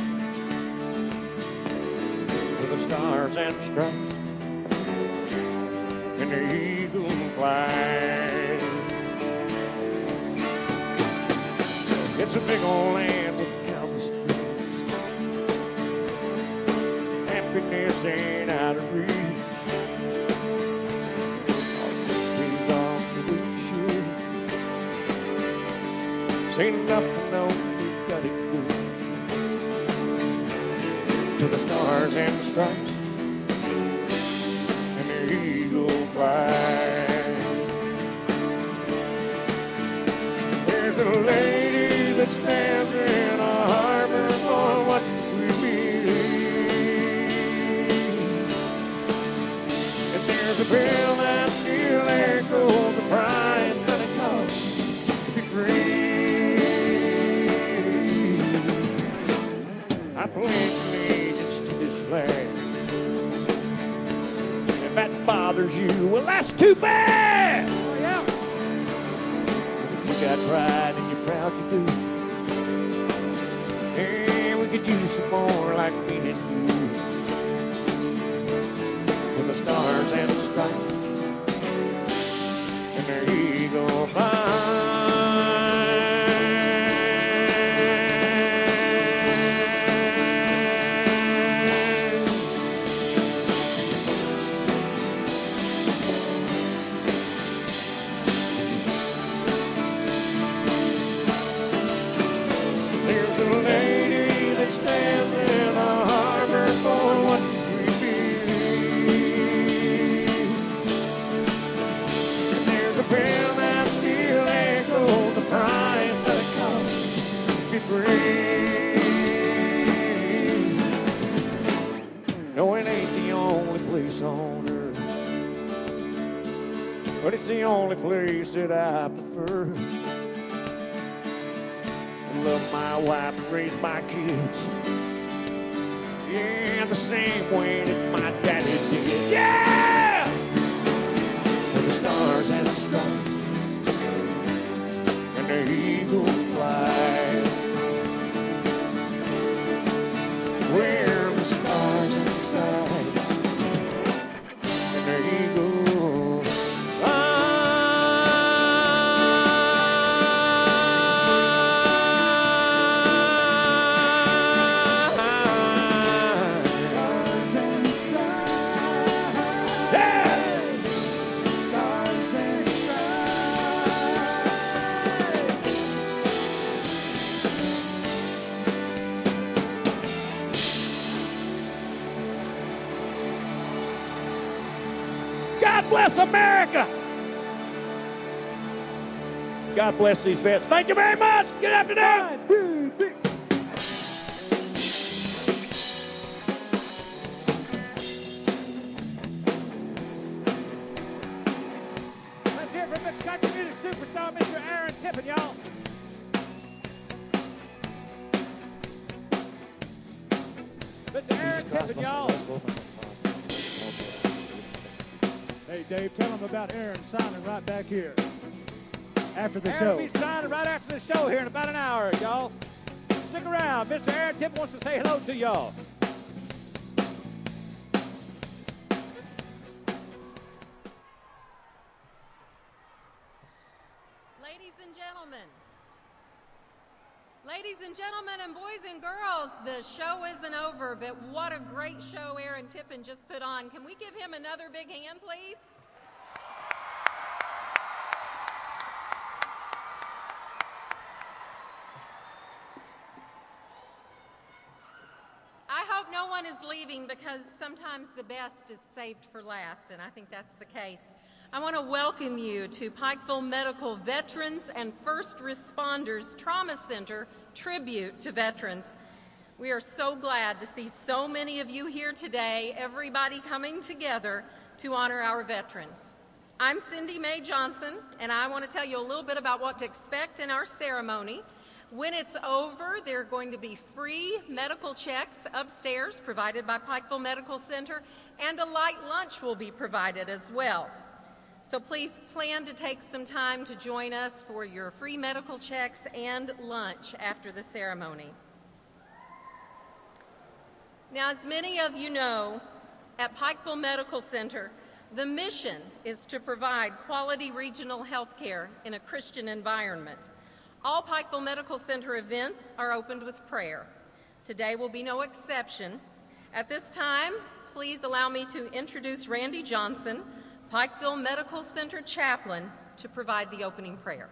with the stars and stripes and the eagle flies. It's a big old land with countless streets. Happiness ain't out of reach. All the trees on the windshield say nothing, no, we got it good. To the stars and stripes and the eagle flies. There's a lady that stands in a harbor for what we believe, and there's a bell that still echoes the price that it costs to be free. I pledge allegiance to this flag. If that bothers you, well, that's too bad. Oh, yeah. If you got pride and you're proud to do, hey, we could use some more like me and you. With the stars and the stripes and the eagle flies. There's a lady that stands in a harbor for what we believe, and there's a bell that still echoes the price that it costs to be free. No, it ain't the only place on earth, but it's the only place that I prefer. Love my wife and raise my kids, yeah, the same way that my daddy did. Yeah! With the stars and the stripes and the eagle flies. Where the stars and God bless America. God bless these vets. Thank you very much. Good afternoon. 1, 2, 3. Let's hear from the country music superstar, Mr. Aaron Tippin, y'all. Mr. Aaron Tippin, y'all. Hey, Dave, tell them about Aaron signing right back here after the show. Aaron will be signing right after the show here in about an hour, y'all. Stick around. Mr. Aaron Tippin wants to say hello to y'all. Ladies and gentlemen and boys and girls, the show isn't over, but what a great show Aaron Tippin just put on. Can we give him another big hand, please? I hope no one is leaving because sometimes the best is saved for last, and I think that's the case. I want to welcome you to Pikeville Medical Veterans and First Responders Trauma Center Tribute to Veterans. We are so glad to see so many of you here today, everybody coming together to honor our veterans. I'm Cindy Mae Johnson, and I want to tell you a little bit about what to expect in our ceremony. When it's over, there are going to be free medical checks upstairs provided by Pikeville Medical Center, and a light lunch will be provided as well. So please plan to take some time to join us for your free medical checks and lunch after the ceremony. Now, as many of you know, at Pikeville Medical Center, the mission is to provide quality regional health care in a Christian environment. All Pikeville Medical Center events are opened with prayer. Today will be no exception. At this time, please allow me to introduce Randy Johnson, Pikeville Medical Center chaplain, to provide the opening prayer.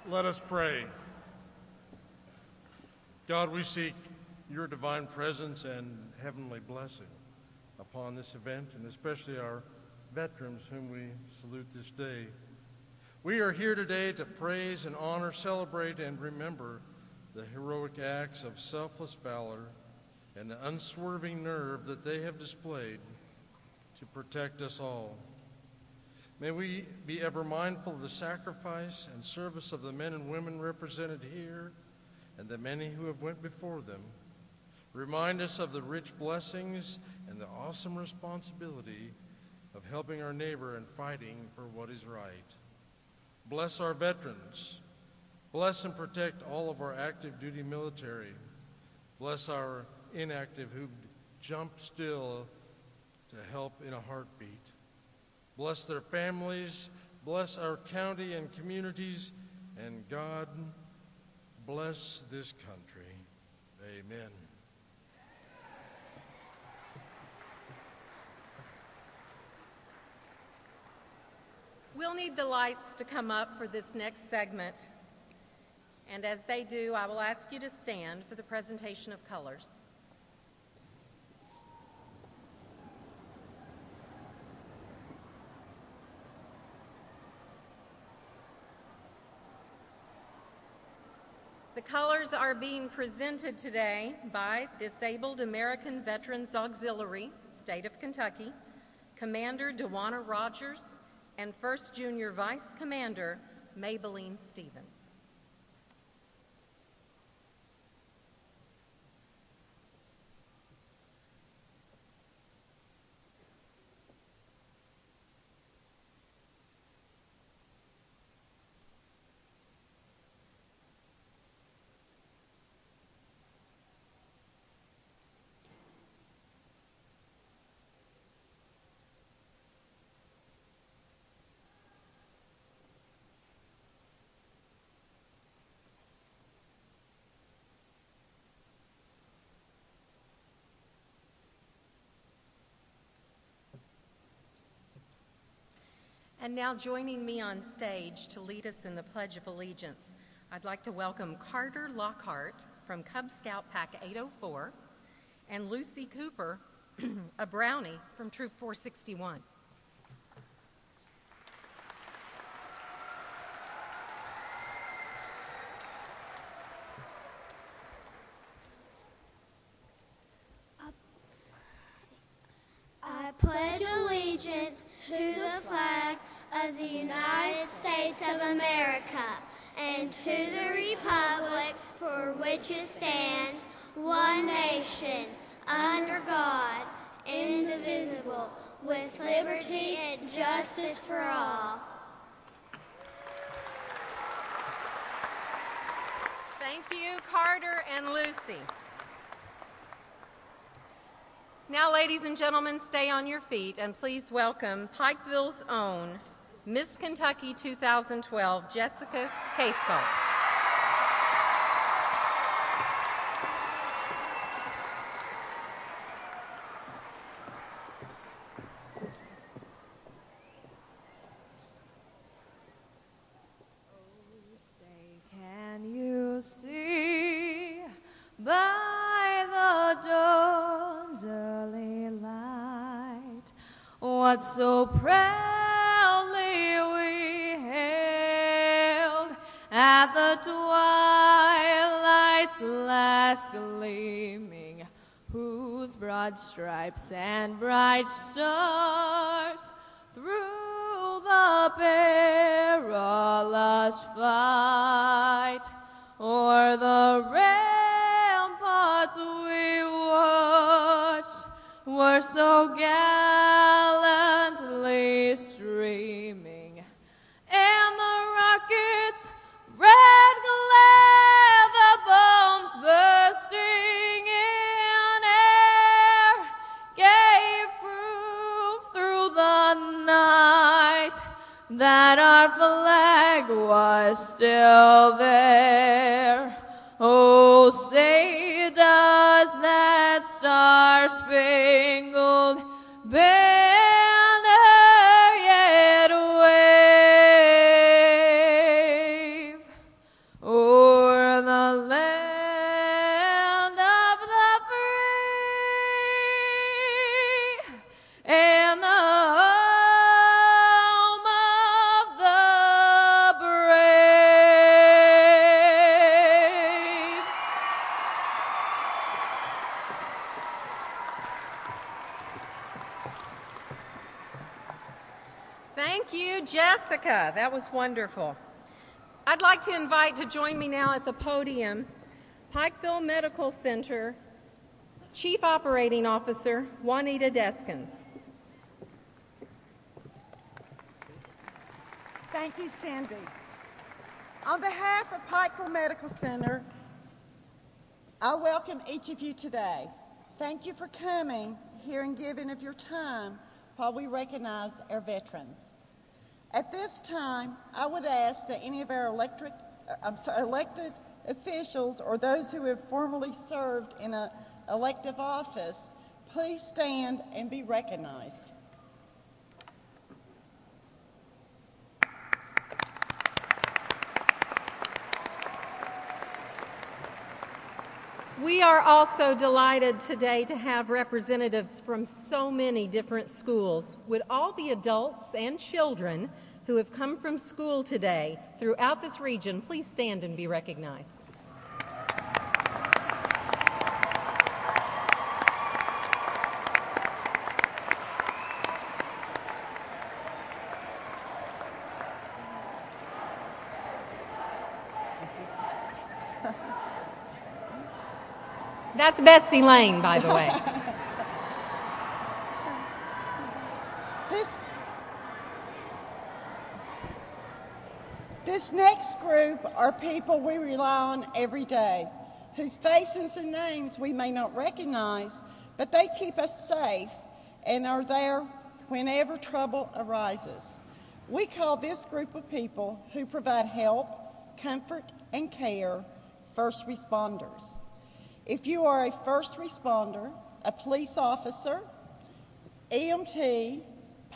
Let us pray. God, we seek your divine presence and heavenly blessing upon this event, and especially our veterans whom we salute this day. We are here today to praise and honor, celebrate, and remember the heroic acts of selfless valor and the unswerving nerve that they have displayed to protect us all. May we be ever mindful of the sacrifice and service of the men and women represented here and the many who have went before them. Remind us of the rich blessings and the awesome responsibility of helping our neighbor and fighting for what is right. Bless our veterans. Bless and protect all of our active duty military. Bless our inactive who jumped still to help in a heartbeat. Bless their families, bless our county and communities, and God bless this country. Amen. We'll need the lights to come up for this next segment. And as they do, I will ask you to stand for the presentation of colors. The colors are being presented today by Disabled American Veterans Auxiliary, State of Kentucky, Commander Dewana Rogers, and 1st Junior Vice Commander Maybelline Stevens. And now joining me on stage to lead us in the Pledge of Allegiance, I'd like to welcome Carter Lockhart from Cub Scout Pack 804 and Lucy Cooper, a Brownie from Troop 461. I pledge allegiance to the flag of the United States of America and to the republic for which it stands, one nation, under God, indivisible, with liberty and justice for all. Thank you, Carter and Lucy. Now, ladies and gentlemen, stay on your feet and please welcome Pikeville's own Miss Kentucky 2012, Jessica Casebolt. Can you see by the dawn's early light what so proudly we hailed at the twilight's last gleaming, whose broad stripes and bright stars through the perilous fight o'er the ramparts we watched were so gallantly streaming, and the rockets' red glare, the bombs bursting in air, gave proof through the night that our flag was still there. Oh, say does that star-spangled banner yet wave o'er the land of the free and the home of the brave? Thank you, Jessica. That was wonderful. I'd like to invite to join me now at the podium Pikeville Medical Center Chief Operating Officer Juanita Deskins. Thank you, Cindy. On behalf of Pikeville Medical Center, I welcome each of you today. Thank you for coming here and giving of your time while we recognize our veterans. At this time, I would ask that any of our elected officials or those who have formerly served in an elective office, please stand and be recognized. We are also delighted today to have representatives from so many different schools. Would all the adults and children who have come from school today throughout this region please stand and be recognized? That's Betsy Lane, by the way. This next group are people we rely on every day, whose faces and names we may not recognize, but they keep us safe and are there whenever trouble arises. We call this group of people who provide help, comfort, and care first responders. If you are a first responder, a police officer, EMT,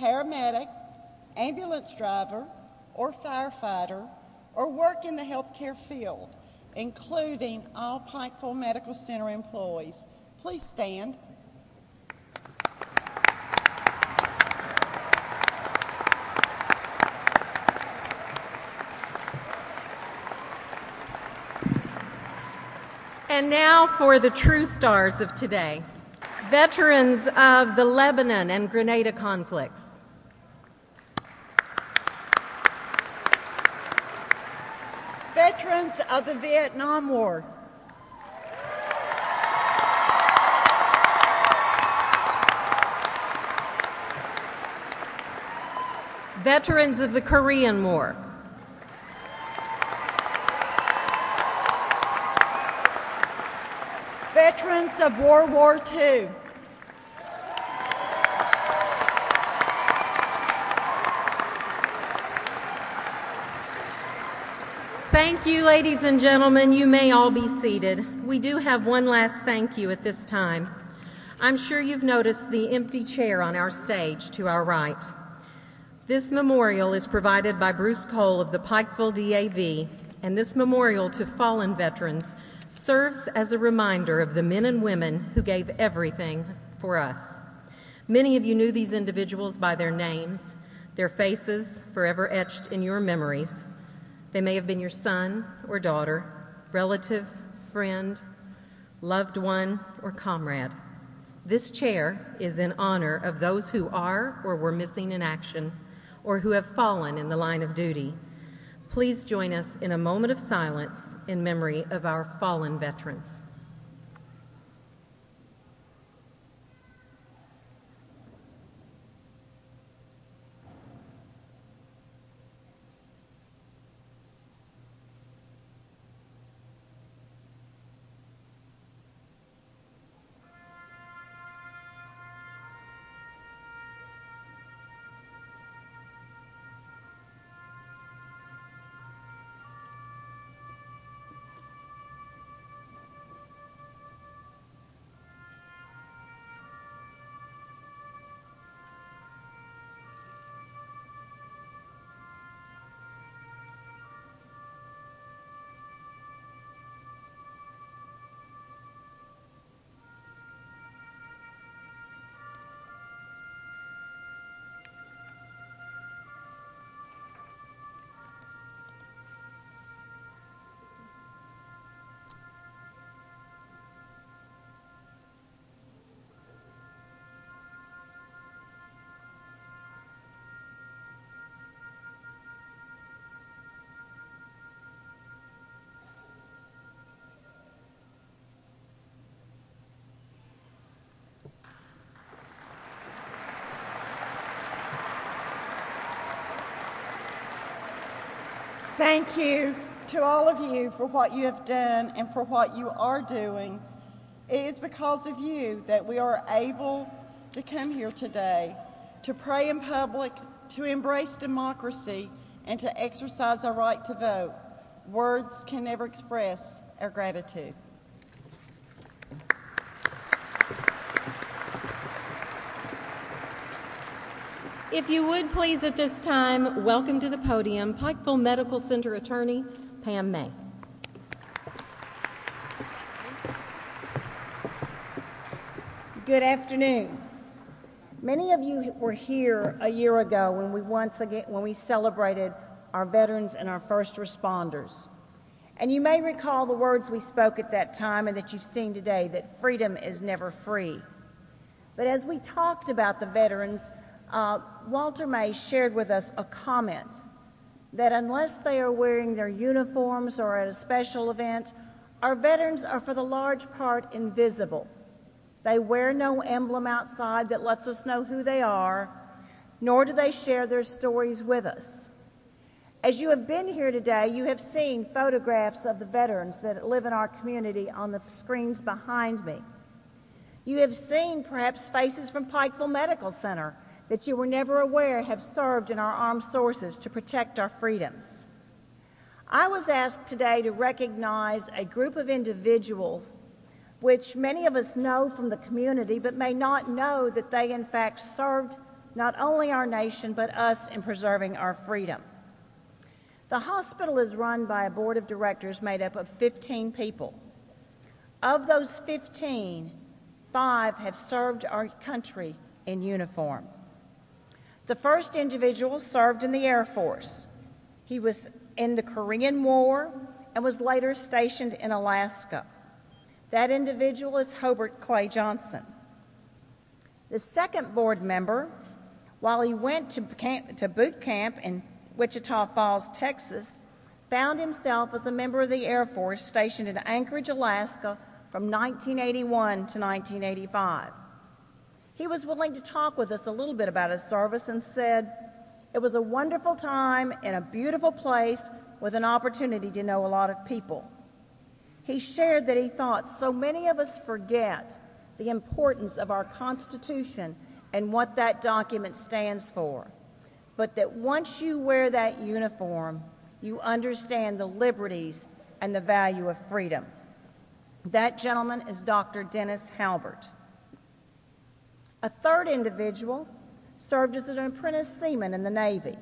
paramedic, ambulance driver, or firefighter, or work in the healthcare field, including all Pikeville Medical Center employees, Please stand. And now for the true stars of today, veterans of the Lebanon and Grenada conflicts. Veterans of the Vietnam War. Veterans of the Korean War. Veterans of World War II. Thank you, ladies and gentlemen. You may all be seated. We do have one last thank you at this time. I'm sure you've noticed the empty chair on our stage to our right. This memorial is provided by Bruce Cole of the Pikeville DAV, and this memorial to fallen veterans serves as a reminder of the men and women who gave everything for us. Many of you knew these individuals by their names, their faces forever etched in your memories. They may have been your son or daughter, relative, friend, loved one, or comrade. This chair is in honor of those who are or were missing in action, or who have fallen in the line of duty. Please join us in a moment of silence in memory of our fallen veterans. Thank you to all of you for what you have done and for what you are doing. It is because of you that we are able to come here today to pray in public, to embrace democracy, and to exercise our right to vote. Words can never express our gratitude. If you would please at this time, welcome to the podium Pikeville Medical Center Attorney Pam May. Good afternoon. Many of you were here a year ago when we celebrated our veterans and our first responders. And you may recall the words we spoke at that time and that you've seen today, that freedom is never free. But as we talked about the veterans, Walter May shared with us a comment that unless they are wearing their uniforms or at a special event, our veterans are for the large part invisible. They wear no emblem outside that lets us know who they are, nor do they share their stories with us. As you have been here today, you have seen photographs of the veterans that live in our community on the screens behind me. You have seen perhaps faces from Pikeville Medical Center that you were never aware have served in our armed forces to protect our freedoms. I was asked today to recognize a group of individuals which many of us know from the community but may not know that they in fact served not only our nation but us in preserving our freedom. The hospital is run by a board of directors made up of 15 people. Of those 15, 5 have served our country in uniform. The first individual served in the Air Force. He was in the Korean War and was later stationed in Alaska. That individual is Hobart Clay Johnson. The second board member, while he went to boot camp in Wichita Falls, Texas, found himself as a member of the Air Force stationed in Anchorage, Alaska from 1981 to 1985. He was willing to talk with us a little bit about his service and said, "It was a wonderful time in a beautiful place with an opportunity to know a lot of people." He shared that he thought so many of us forget the importance of our Constitution and what that document stands for, but that once you wear that uniform, you understand the liberties and the value of freedom. That gentleman is Dr. Dennis Halbert. A third individual served as an apprentice seaman in the Navy.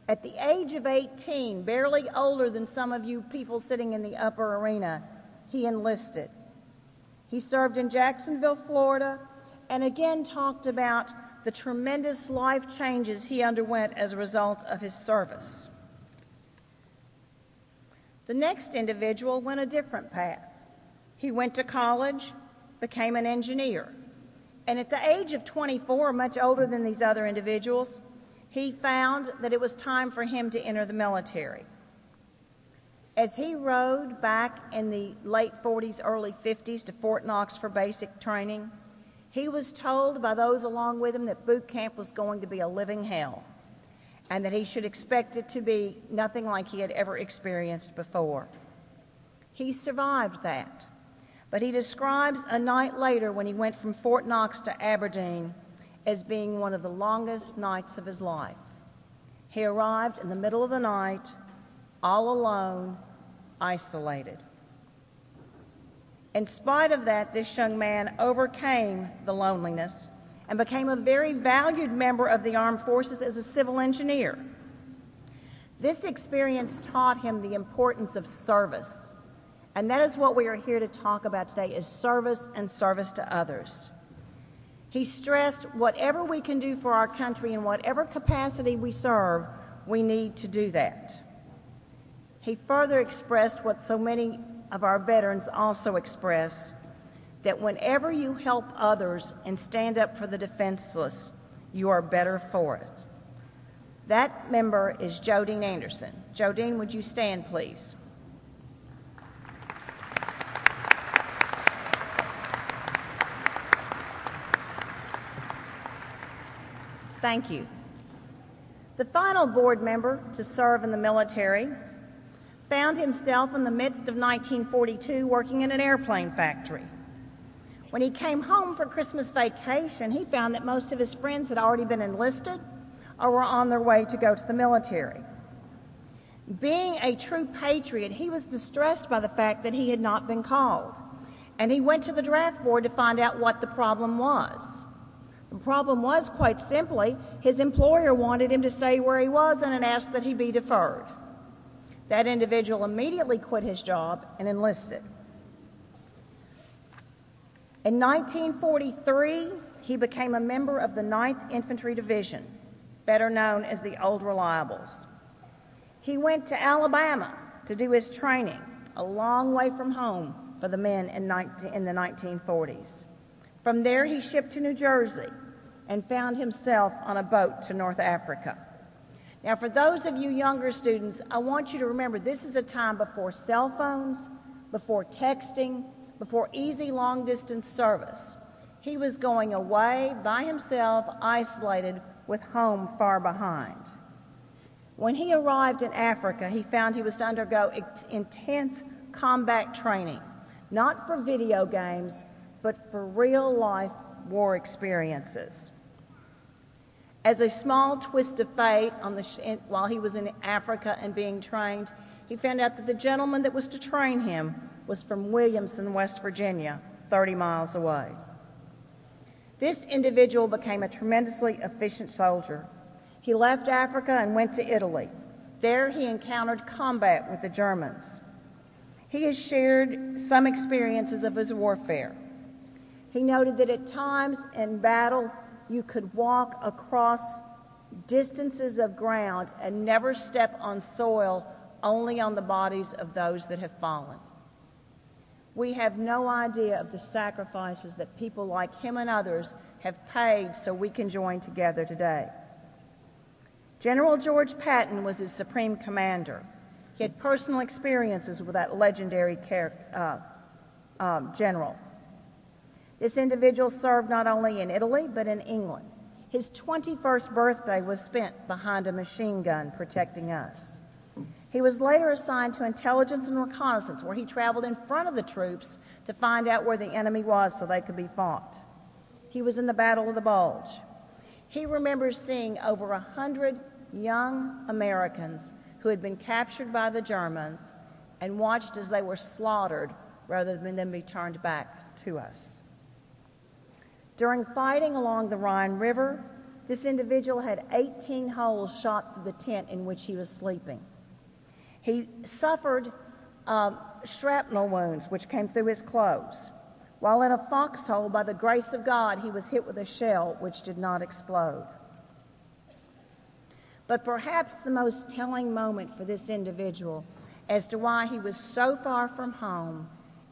At the age of 18, barely older than some of you people sitting in the upper arena, he enlisted. He served in Jacksonville, Florida, and again talked about the tremendous life changes he underwent as a result of his service. The next individual went a different path. He went to college, became an engineer, and at the age of 24, much older than these other individuals, he found that it was time for him to enter the military. As he rode back in the late 40s, early 50s to Fort Knox for basic training, he was told by those along with him that boot camp was going to be a living hell and that he should expect it to be nothing like he had ever experienced before. He survived that, but he describes a night later when he went from Fort Knox to Aberdeen as being one of the longest nights of his life. He arrived in the middle of the night, all alone, isolated. In spite of that, this young man overcame the loneliness and became a very valued member of the armed forces as a civil engineer. This experience taught him the importance of service, and that is what we are here to talk about today, is service and service to others. He stressed whatever we can do for our country in whatever capacity we serve, we need to do that. He further expressed what so many of our veterans also express, that whenever you help others and stand up for the defenseless, you are better for it. That member is Jodine Anderson. Jodine, would you stand, please? Thank you. The final board member to serve in the military found himself in the midst of 1942 working in an airplane factory. When he came home for Christmas vacation, he found that most of his friends had already been enlisted or were on their way to go to the military. Being a true patriot, he was distressed by the fact that he had not been called, and he went to the draft board to find out what the problem was. The problem was, quite simply, his employer wanted him to stay where he was and had asked that he be deferred. That individual immediately quit his job and enlisted. In 1943, he became a member of the 9th Infantry Division, better known as the Old Reliables. He went to Alabama to do his training, a long way from home for the men in the 1940s. From there, he shipped to New Jersey and found himself on a boat to North Africa. Now, for those of you younger students, I want you to remember this is a time before cell phones, before texting, before easy long-distance service. He was going away by himself, isolated, with home far behind. When he arrived in Africa, he found he was to undergo intense combat training, not for video games, but for real-life war experiences. As a small twist of fate, while he was in Africa and being trained, he found out that the gentleman that was to train him was from Williamson, West Virginia, 30 miles away. This individual became a tremendously efficient soldier. He left Africa and went to Italy. There he encountered combat with the Germans. He has shared some experiences of his warfare. He noted that at times in battle, you could walk across distances of ground and never step on soil, only on the bodies of those that have fallen. We have no idea of the sacrifices that people like him and others have paid so we can join together today. General George Patton was his supreme commander. He had personal experiences with that legendary general. This individual served not only in Italy, but in England. His 21st birthday was spent behind a machine gun protecting us. He was later assigned to intelligence and reconnaissance, where he traveled in front of the troops to find out where the enemy was so they could be fought. He was in the Battle of the Bulge. He remembers seeing over 100 young Americans who had been captured by the Germans and watched as they were slaughtered rather than them be turned back to us. During fighting along the Rhine River, this individual had 18 holes shot through the tent in which he was sleeping. He suffered shrapnel wounds which came through his clothes. While in a foxhole, by the grace of God, he was hit with a shell which did not explode. But perhaps the most telling moment for this individual as to why he was so far from home,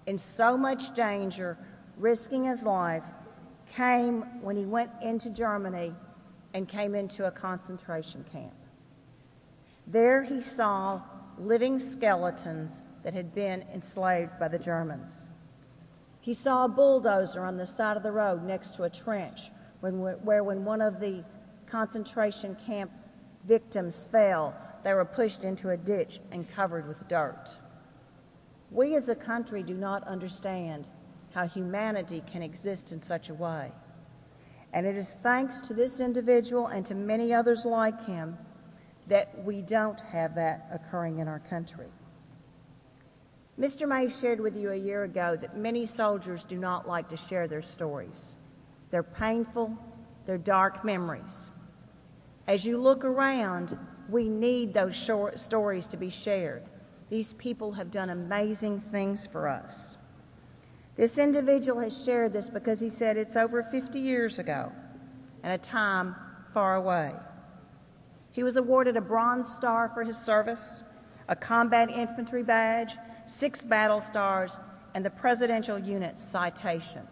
in so much danger, risking his life, came when he went into Germany and came into a concentration camp. There he saw living skeletons that had been enslaved by the Germans. He saw a bulldozer on the side of the road next to a trench when one of the concentration camp victims fell, they were pushed into a ditch and covered with dirt. We as a country do not understand how humanity can exist in such a way. And it is thanks to this individual and to many others like him that we don't have that occurring in our country. Mr. May shared with you a year ago that many soldiers do not like to share their stories. They're painful, they're dark memories. As you look around, we need those short stories to be shared. These people have done amazing things for us. This individual has shared this because he said it's over 50 years ago and a time far away. He was awarded a Bronze Star for his service, a Combat Infantry Badge, 6 Battle Stars, and the Presidential Unit Citation.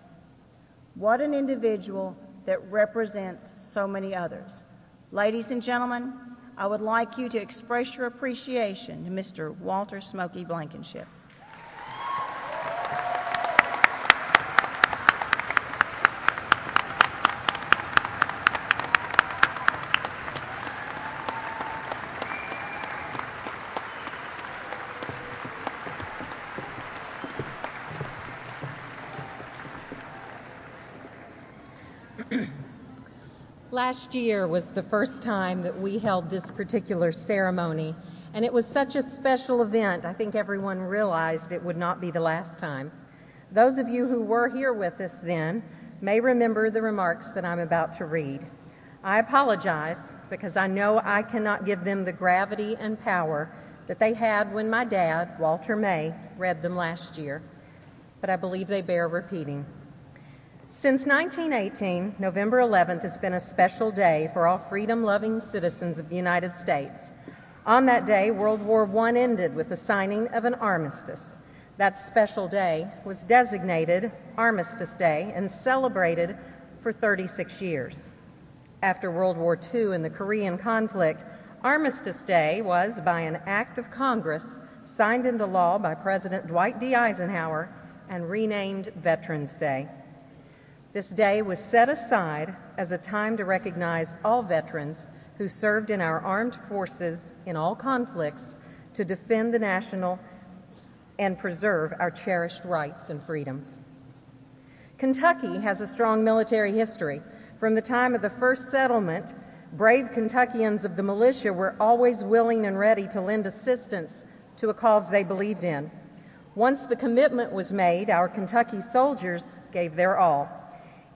What an individual that represents so many others. Ladies and gentlemen, I would like you to express your appreciation to Mr. Walter Smokey Blankenship. Last year was the first time that we held this particular ceremony, and it was such a special event, I think everyone realized it would not be the last time. Those of you who were here with us then may remember the remarks that I'm about to read. I apologize because I know I cannot give them the gravity and power that they had when my dad, Walter May, read them last year, but I believe they bear repeating. Since 1918, November 11th has been a special day for all freedom-loving citizens of the United States. On that day, World War I ended with the signing of an armistice. That special day was designated Armistice Day and celebrated for 36 years. After World War II and the Korean conflict, Armistice Day was, by an act of Congress, signed into law by President Dwight D. Eisenhower and renamed Veterans Day. This day was set aside as a time to recognize all veterans who served in our armed forces in all conflicts to defend the national and preserve our cherished rights and freedoms. Kentucky has a strong military history. From the time of the first settlement, brave Kentuckians of the militia were always willing and ready to lend assistance to a cause they believed in. Once the commitment was made, our Kentucky soldiers gave their all.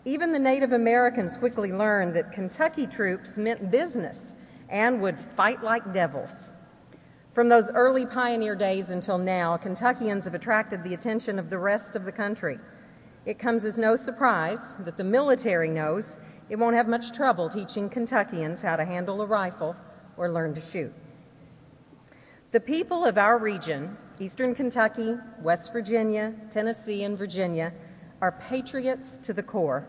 Even the Native Americans quickly learned that Kentucky troops meant business and would fight like devils. From those early pioneer days until now, Kentuckians have attracted the attention of the rest of the country. It comes as no surprise that the military knows it won't have much trouble teaching Kentuckians how to handle a rifle or learn to shoot. The people of our region, Eastern Kentucky, West Virginia, Tennessee, and Virginia, are patriots to the core.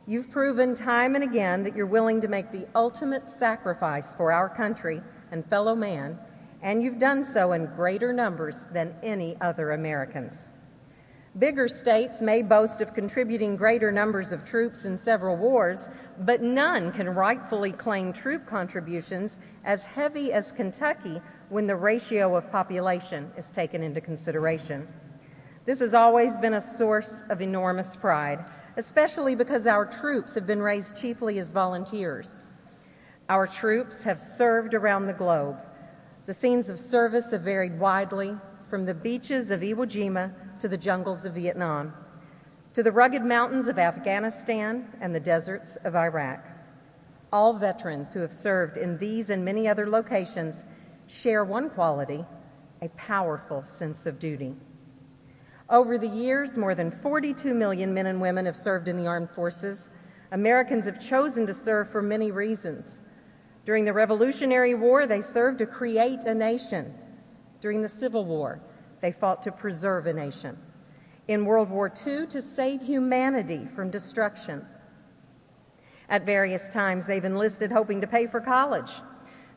You've proven time and again that you're willing to make the ultimate sacrifice for our country and fellow man, and you've done so in greater numbers than any other Americans. Bigger states may boast of contributing greater numbers of troops in several wars, but none can rightfully claim troop contributions as heavy as Kentucky when the ratio of population is taken into consideration. This has always been a source of enormous pride, especially because our troops have been raised chiefly as volunteers. Our troops have served around the globe. The scenes of service have varied widely, from the beaches of Iwo Jima to the jungles of Vietnam, to the rugged mountains of Afghanistan and the deserts of Iraq. All veterans who have served in these and many other locations share one quality: a powerful sense of duty. Over the years, more than 42 million men and women have served in the armed forces. Americans have chosen to serve for many reasons. During the Revolutionary War, they served to create a nation. During the Civil War, they fought to preserve a nation. In World War II, to save humanity from destruction. At various times, they've enlisted hoping to pay for college.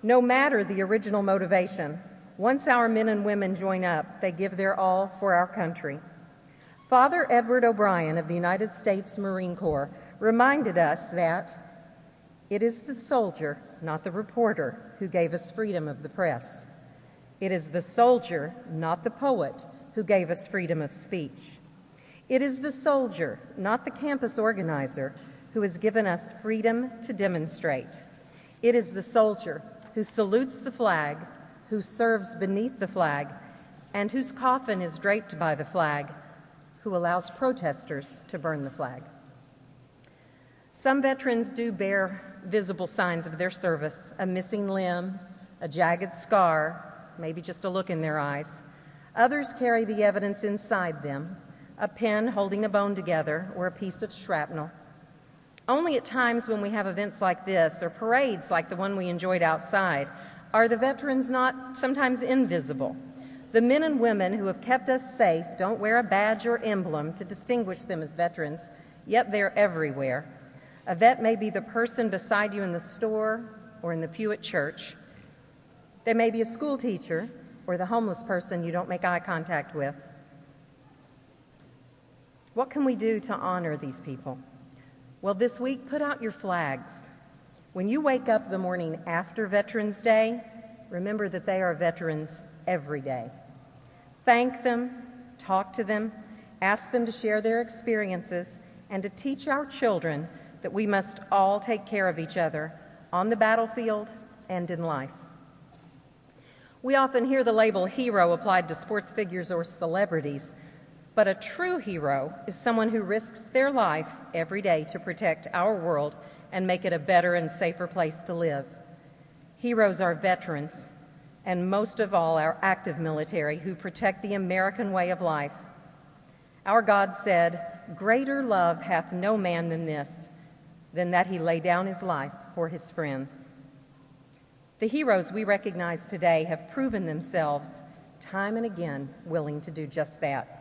No matter the original motivation, once our men and women join up, they give their all for our country. Father Edward O'Brien of the United States Marine Corps reminded us that it is the soldier, not the reporter, who gave us freedom of the press. It is the soldier, not the poet, who gave us freedom of speech. It is the soldier, not the campus organizer, who has given us freedom to demonstrate. It is the soldier who salutes the flag, who serves beneath the flag, and whose coffin is draped by the flag, who allows protesters to burn the flag. Some veterans do bear visible signs of their service: a missing limb, a jagged scar, maybe just a look in their eyes. Others carry the evidence inside them: a pin holding a bone together or a piece of shrapnel. Only at times when we have events like this, or parades like the one we enjoyed outside, are the veterans not sometimes invisible. The men and women who have kept us safe don't wear a badge or emblem to distinguish them as veterans, yet they're everywhere. A vet may be the person beside you in the store or in the pew at church. They may be a school teacher or the homeless person you don't make eye contact with. What can we do to honor these people? Well, this week, put out your flags. When you wake up the morning after Veterans Day, remember that they are veterans every day. Thank them, talk to them, ask them to share their experiences, and to teach our children that we must all take care of each other on the battlefield and in life. We often hear the label hero applied to sports figures or celebrities, but a true hero is someone who risks their life every day to protect our world and make it a better and safer place to live. Heroes are veterans, and most of all, our active military who protect the American way of life. Our God said, "Greater love hath no man than this, than that he lay down his life for his friends." The heroes we recognize today have proven themselves time and again willing to do just that.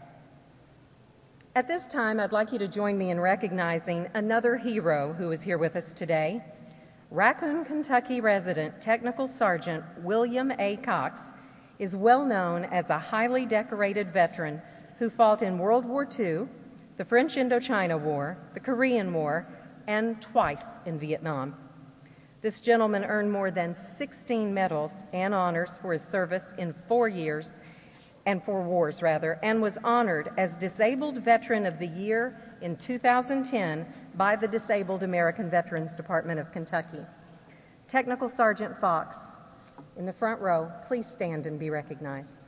At this time, I'd like you to join me in recognizing another hero who is here with us today. Raccoon, Kentucky resident Technical Sergeant William A. Cox is well known as a highly decorated veteran who fought in World War II, the French Indochina War, the Korean War, and twice in Vietnam. This gentleman earned more than 16 medals and honors for his service in 4 wars, and was honored as Disabled Veteran of the Year in 2010 by the Disabled American Veterans Department of Kentucky. Technical Sergeant Fox, in the front row, please stand and be recognized.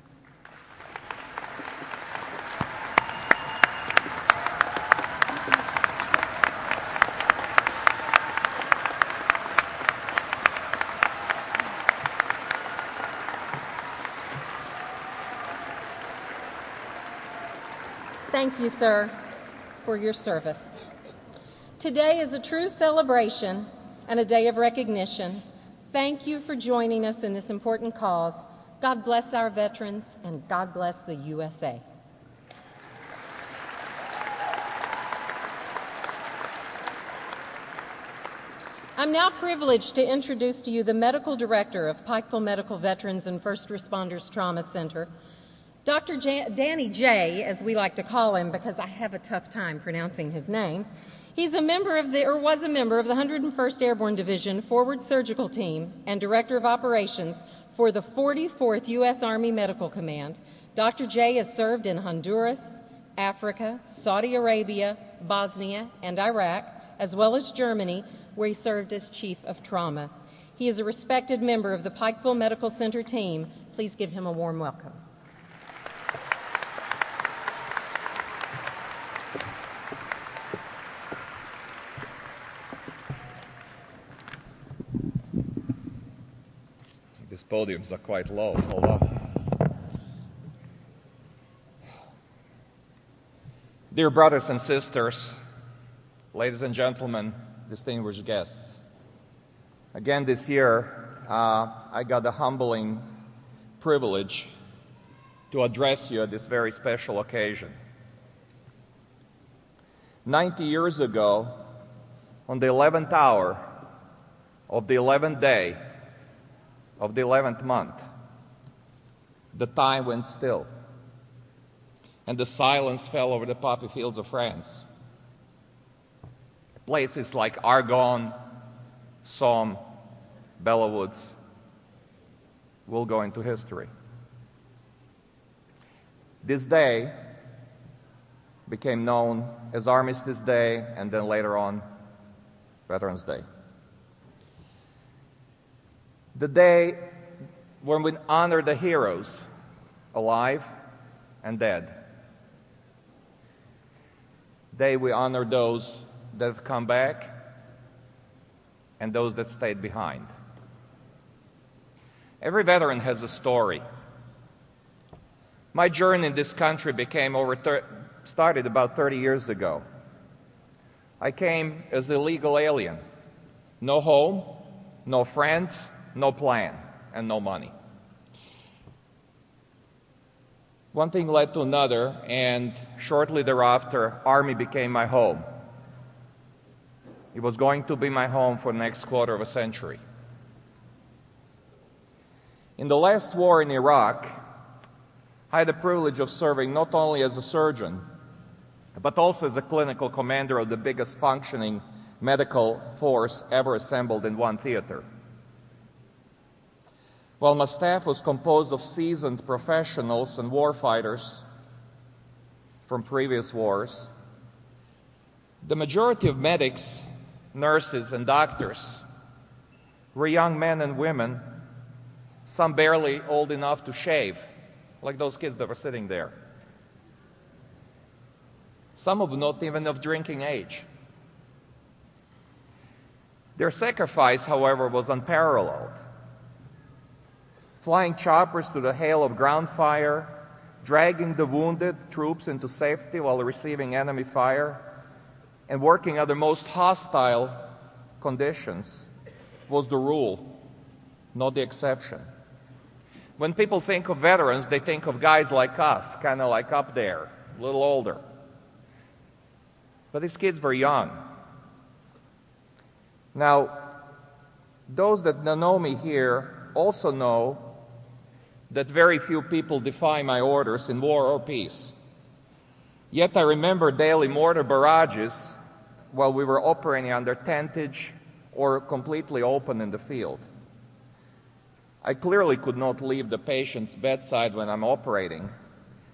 Thank you, sir. for your service. Today is a true celebration and a day of recognition. Thank you for joining us in this important cause. God bless our veterans, and God bless the USA. I'm now privileged to introduce to you the Medical Director of Pikeville Medical Veterans and First Responders Trauma Center, Dr. Danny J., as we like to call him because I have a tough time pronouncing his name. He's a member of was a member of the 101st Airborne Division Forward Surgical Team and Director of Operations for the 44th U.S. Army Medical Command. Dr. J has served in Honduras, Africa, Saudi Arabia, Bosnia, and Iraq, as well as Germany, where he served as Chief of Trauma. He is a respected member of the Pikeville Medical Center team. Please give him a warm welcome. These podiums are quite low. Hold on. Dear brothers and sisters, ladies and gentlemen, distinguished guests, again this year I got the humbling privilege to address you at this very special occasion. 90 years ago, on the 11th hour of the 11th day of the 11th month, the time went still, and the silence fell over the poppy fields of France. Places like Argonne, Somme, Belleau Woods will go into history. This day became known as Armistice Day, and then later on, Veterans Day. The day when we honor the heroes, alive and dead. Day we honor those that have come back and those that stayed behind. Every veteran has a story. My journey in this country started about 30 years ago. I came as a legal alien. No home, no friends, no plan, and no money. One thing led to another, and shortly thereafter, Army became my home. It was going to be my home for the next quarter of a century. In the last war in Iraq, I had the privilege of serving not only as a surgeon, but also as a clinical commander of the biggest functioning medical force ever assembled in one theater. While my staff was composed of seasoned professionals and warfighters from previous wars, the majority of medics, nurses, and doctors were young men and women, some barely old enough to shave, like those kids that were sitting there. Some of them not even of drinking age. Their sacrifice, however, was unparalleled. Flying choppers through the hail of ground fire, dragging the wounded troops into safety while receiving enemy fire, and working under most hostile conditions was the rule, not the exception. When people think of veterans, they think of guys like us, kind of like up there, a little older. But these kids were young. Now, those that know me here also know that very few people defy my orders in war or peace. Yet I remember daily mortar barrages while we were operating under tentage or completely open in the field. I clearly could not leave the patient's bedside when I'm operating.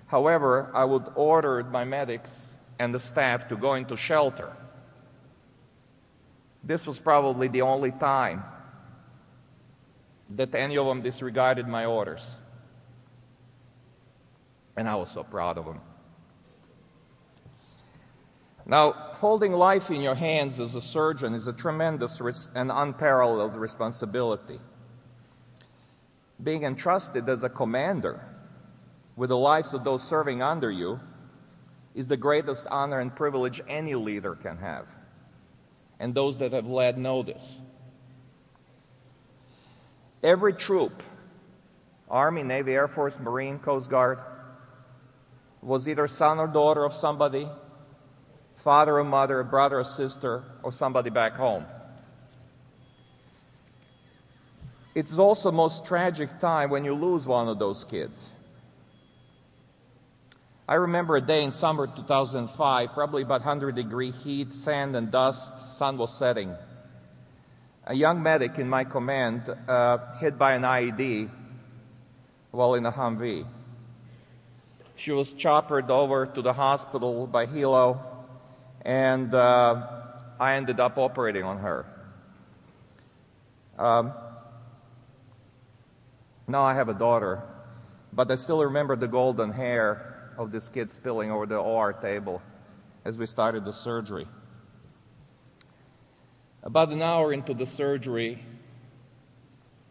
However, I would order my medics and the staff to go into shelter. This was probably the only time that any of them disregarded my orders. And I was so proud of them. Now, holding life in your hands as a surgeon is a tremendous and unparalleled responsibility. Being entrusted as a commander with the lives of those serving under you is the greatest honor and privilege any leader can have. And those that have led know this. Every troop, Army, Navy, Air Force, Marine, Coast Guard, was either son or daughter of somebody, father or mother, brother or sister, or somebody back home. It's also the most tragic time when you lose one of those kids. I remember a day in summer 2005, probably about 100-degree heat, sand and dust, sun was setting. A young medic in my command hit by an IED while in a Humvee. She was choppered over to the hospital by helo, and I ended up operating on her. Now I have a daughter, but I still remember the golden hair of this kid spilling over the OR table as we started the surgery. About an hour into the surgery,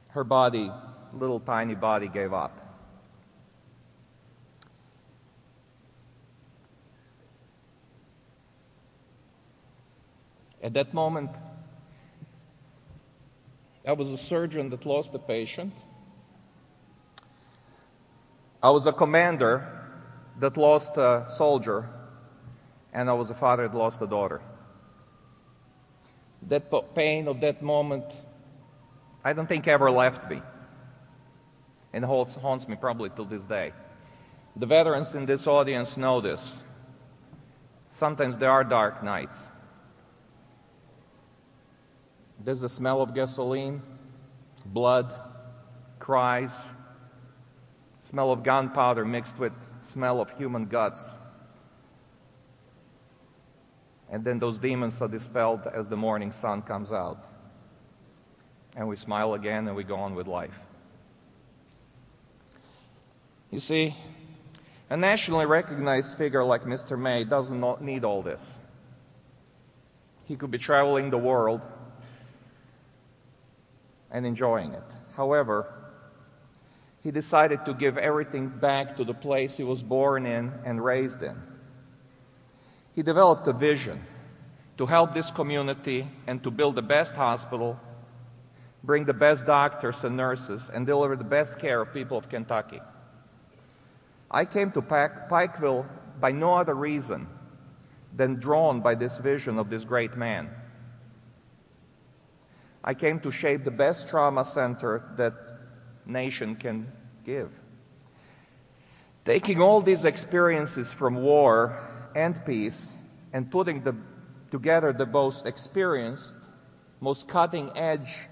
her body, little tiny body, gave up. At that moment, I was a surgeon that lost a patient. I was a commander that lost a soldier, and I was a father that lost a daughter. That pain of that moment, I don't think ever left me, and haunts me probably till this day. The veterans in this audience know this. Sometimes there are dark nights. There's the smell of gasoline, blood, cries, smell of gunpowder mixed with smell of human guts. And then those demons are dispelled as the morning sun comes out. And we smile again and we go on with life. You see, a nationally recognized figure like Mr. May doesn't need all this. He could be traveling the world and enjoying it. However, he decided to give everything back to the place he was born in and raised in. He developed a vision to help this community and to build the best hospital, bring the best doctors and nurses, and deliver the best care of people of Kentucky. I came to Pikeville by no other reason than drawn by this vision of this great man. I came to shape the best trauma center that nation can give. Taking all these experiences from war and peace and putting together the most experienced, most cutting-edge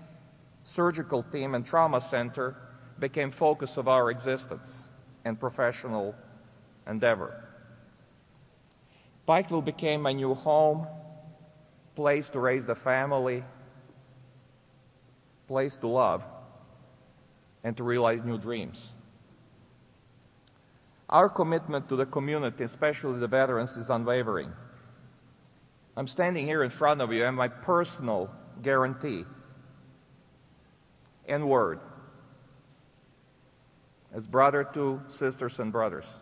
surgical team and trauma center became focus of our existence and professional endeavor. Pikeville became my new home, place to raise the family, place to love, and to realize new dreams. Our commitment to the community, especially the veterans, is unwavering. I'm standing here in front of you, and my personal guarantee and word, as brother to sisters and brothers,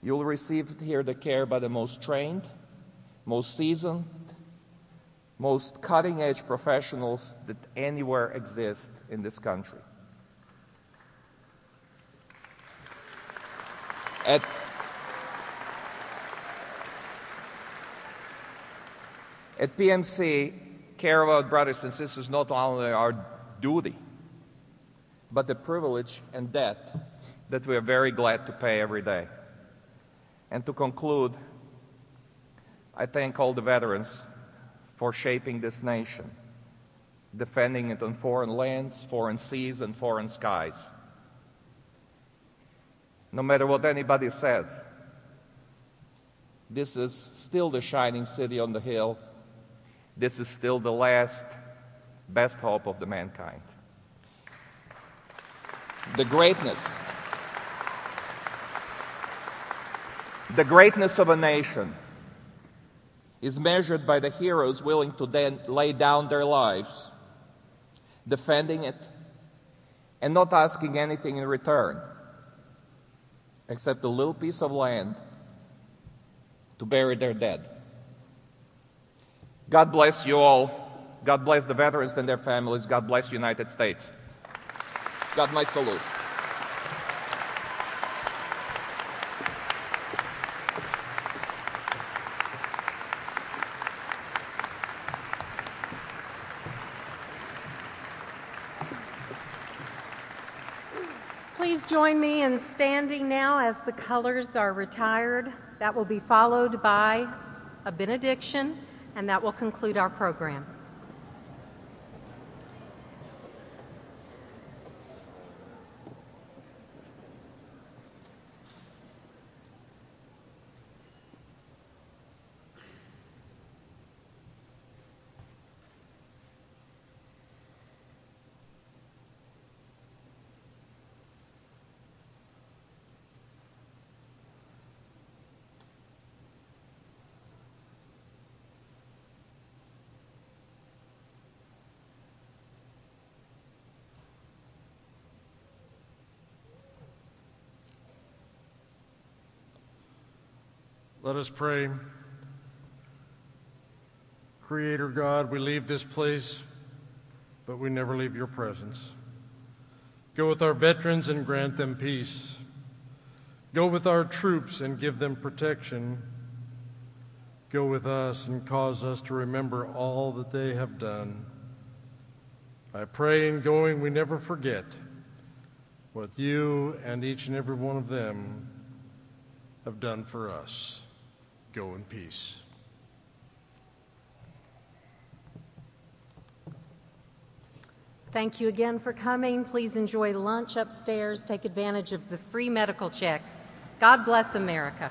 you'll receive here the care by the most trained, most seasoned, most cutting-edge professionals that anywhere exist in this country. At PMC, care of our brothers and sisters not only our duty, but the privilege and debt that we are very glad to pay every day. And to conclude, I thank all the veterans for shaping this nation, defending it on foreign lands, foreign seas, and foreign skies. No matter what anybody says, this is still the shining city on the hill. This is still the last, best hope of the mankind. The greatness of a nation is measured by the heroes willing to then lay down their lives, defending it, and not asking anything in return, except a little piece of land to bury their dead. God bless you all. God bless the veterans and their families. God bless the United States. God my salute. Please join me in standing now as the colors are retired. That will be followed by a benediction, and that will conclude our program. Let us pray. Creator God, we leave this place, but we never leave your presence. Go with our veterans and grant them peace. Go with our troops and give them protection. Go with us and cause us to remember all that they have done. I pray in going we never forget what you and each and every one of them have done for us. Go in peace. Thank you again for coming. Please enjoy lunch upstairs. Take advantage of the free medical checks. God bless America.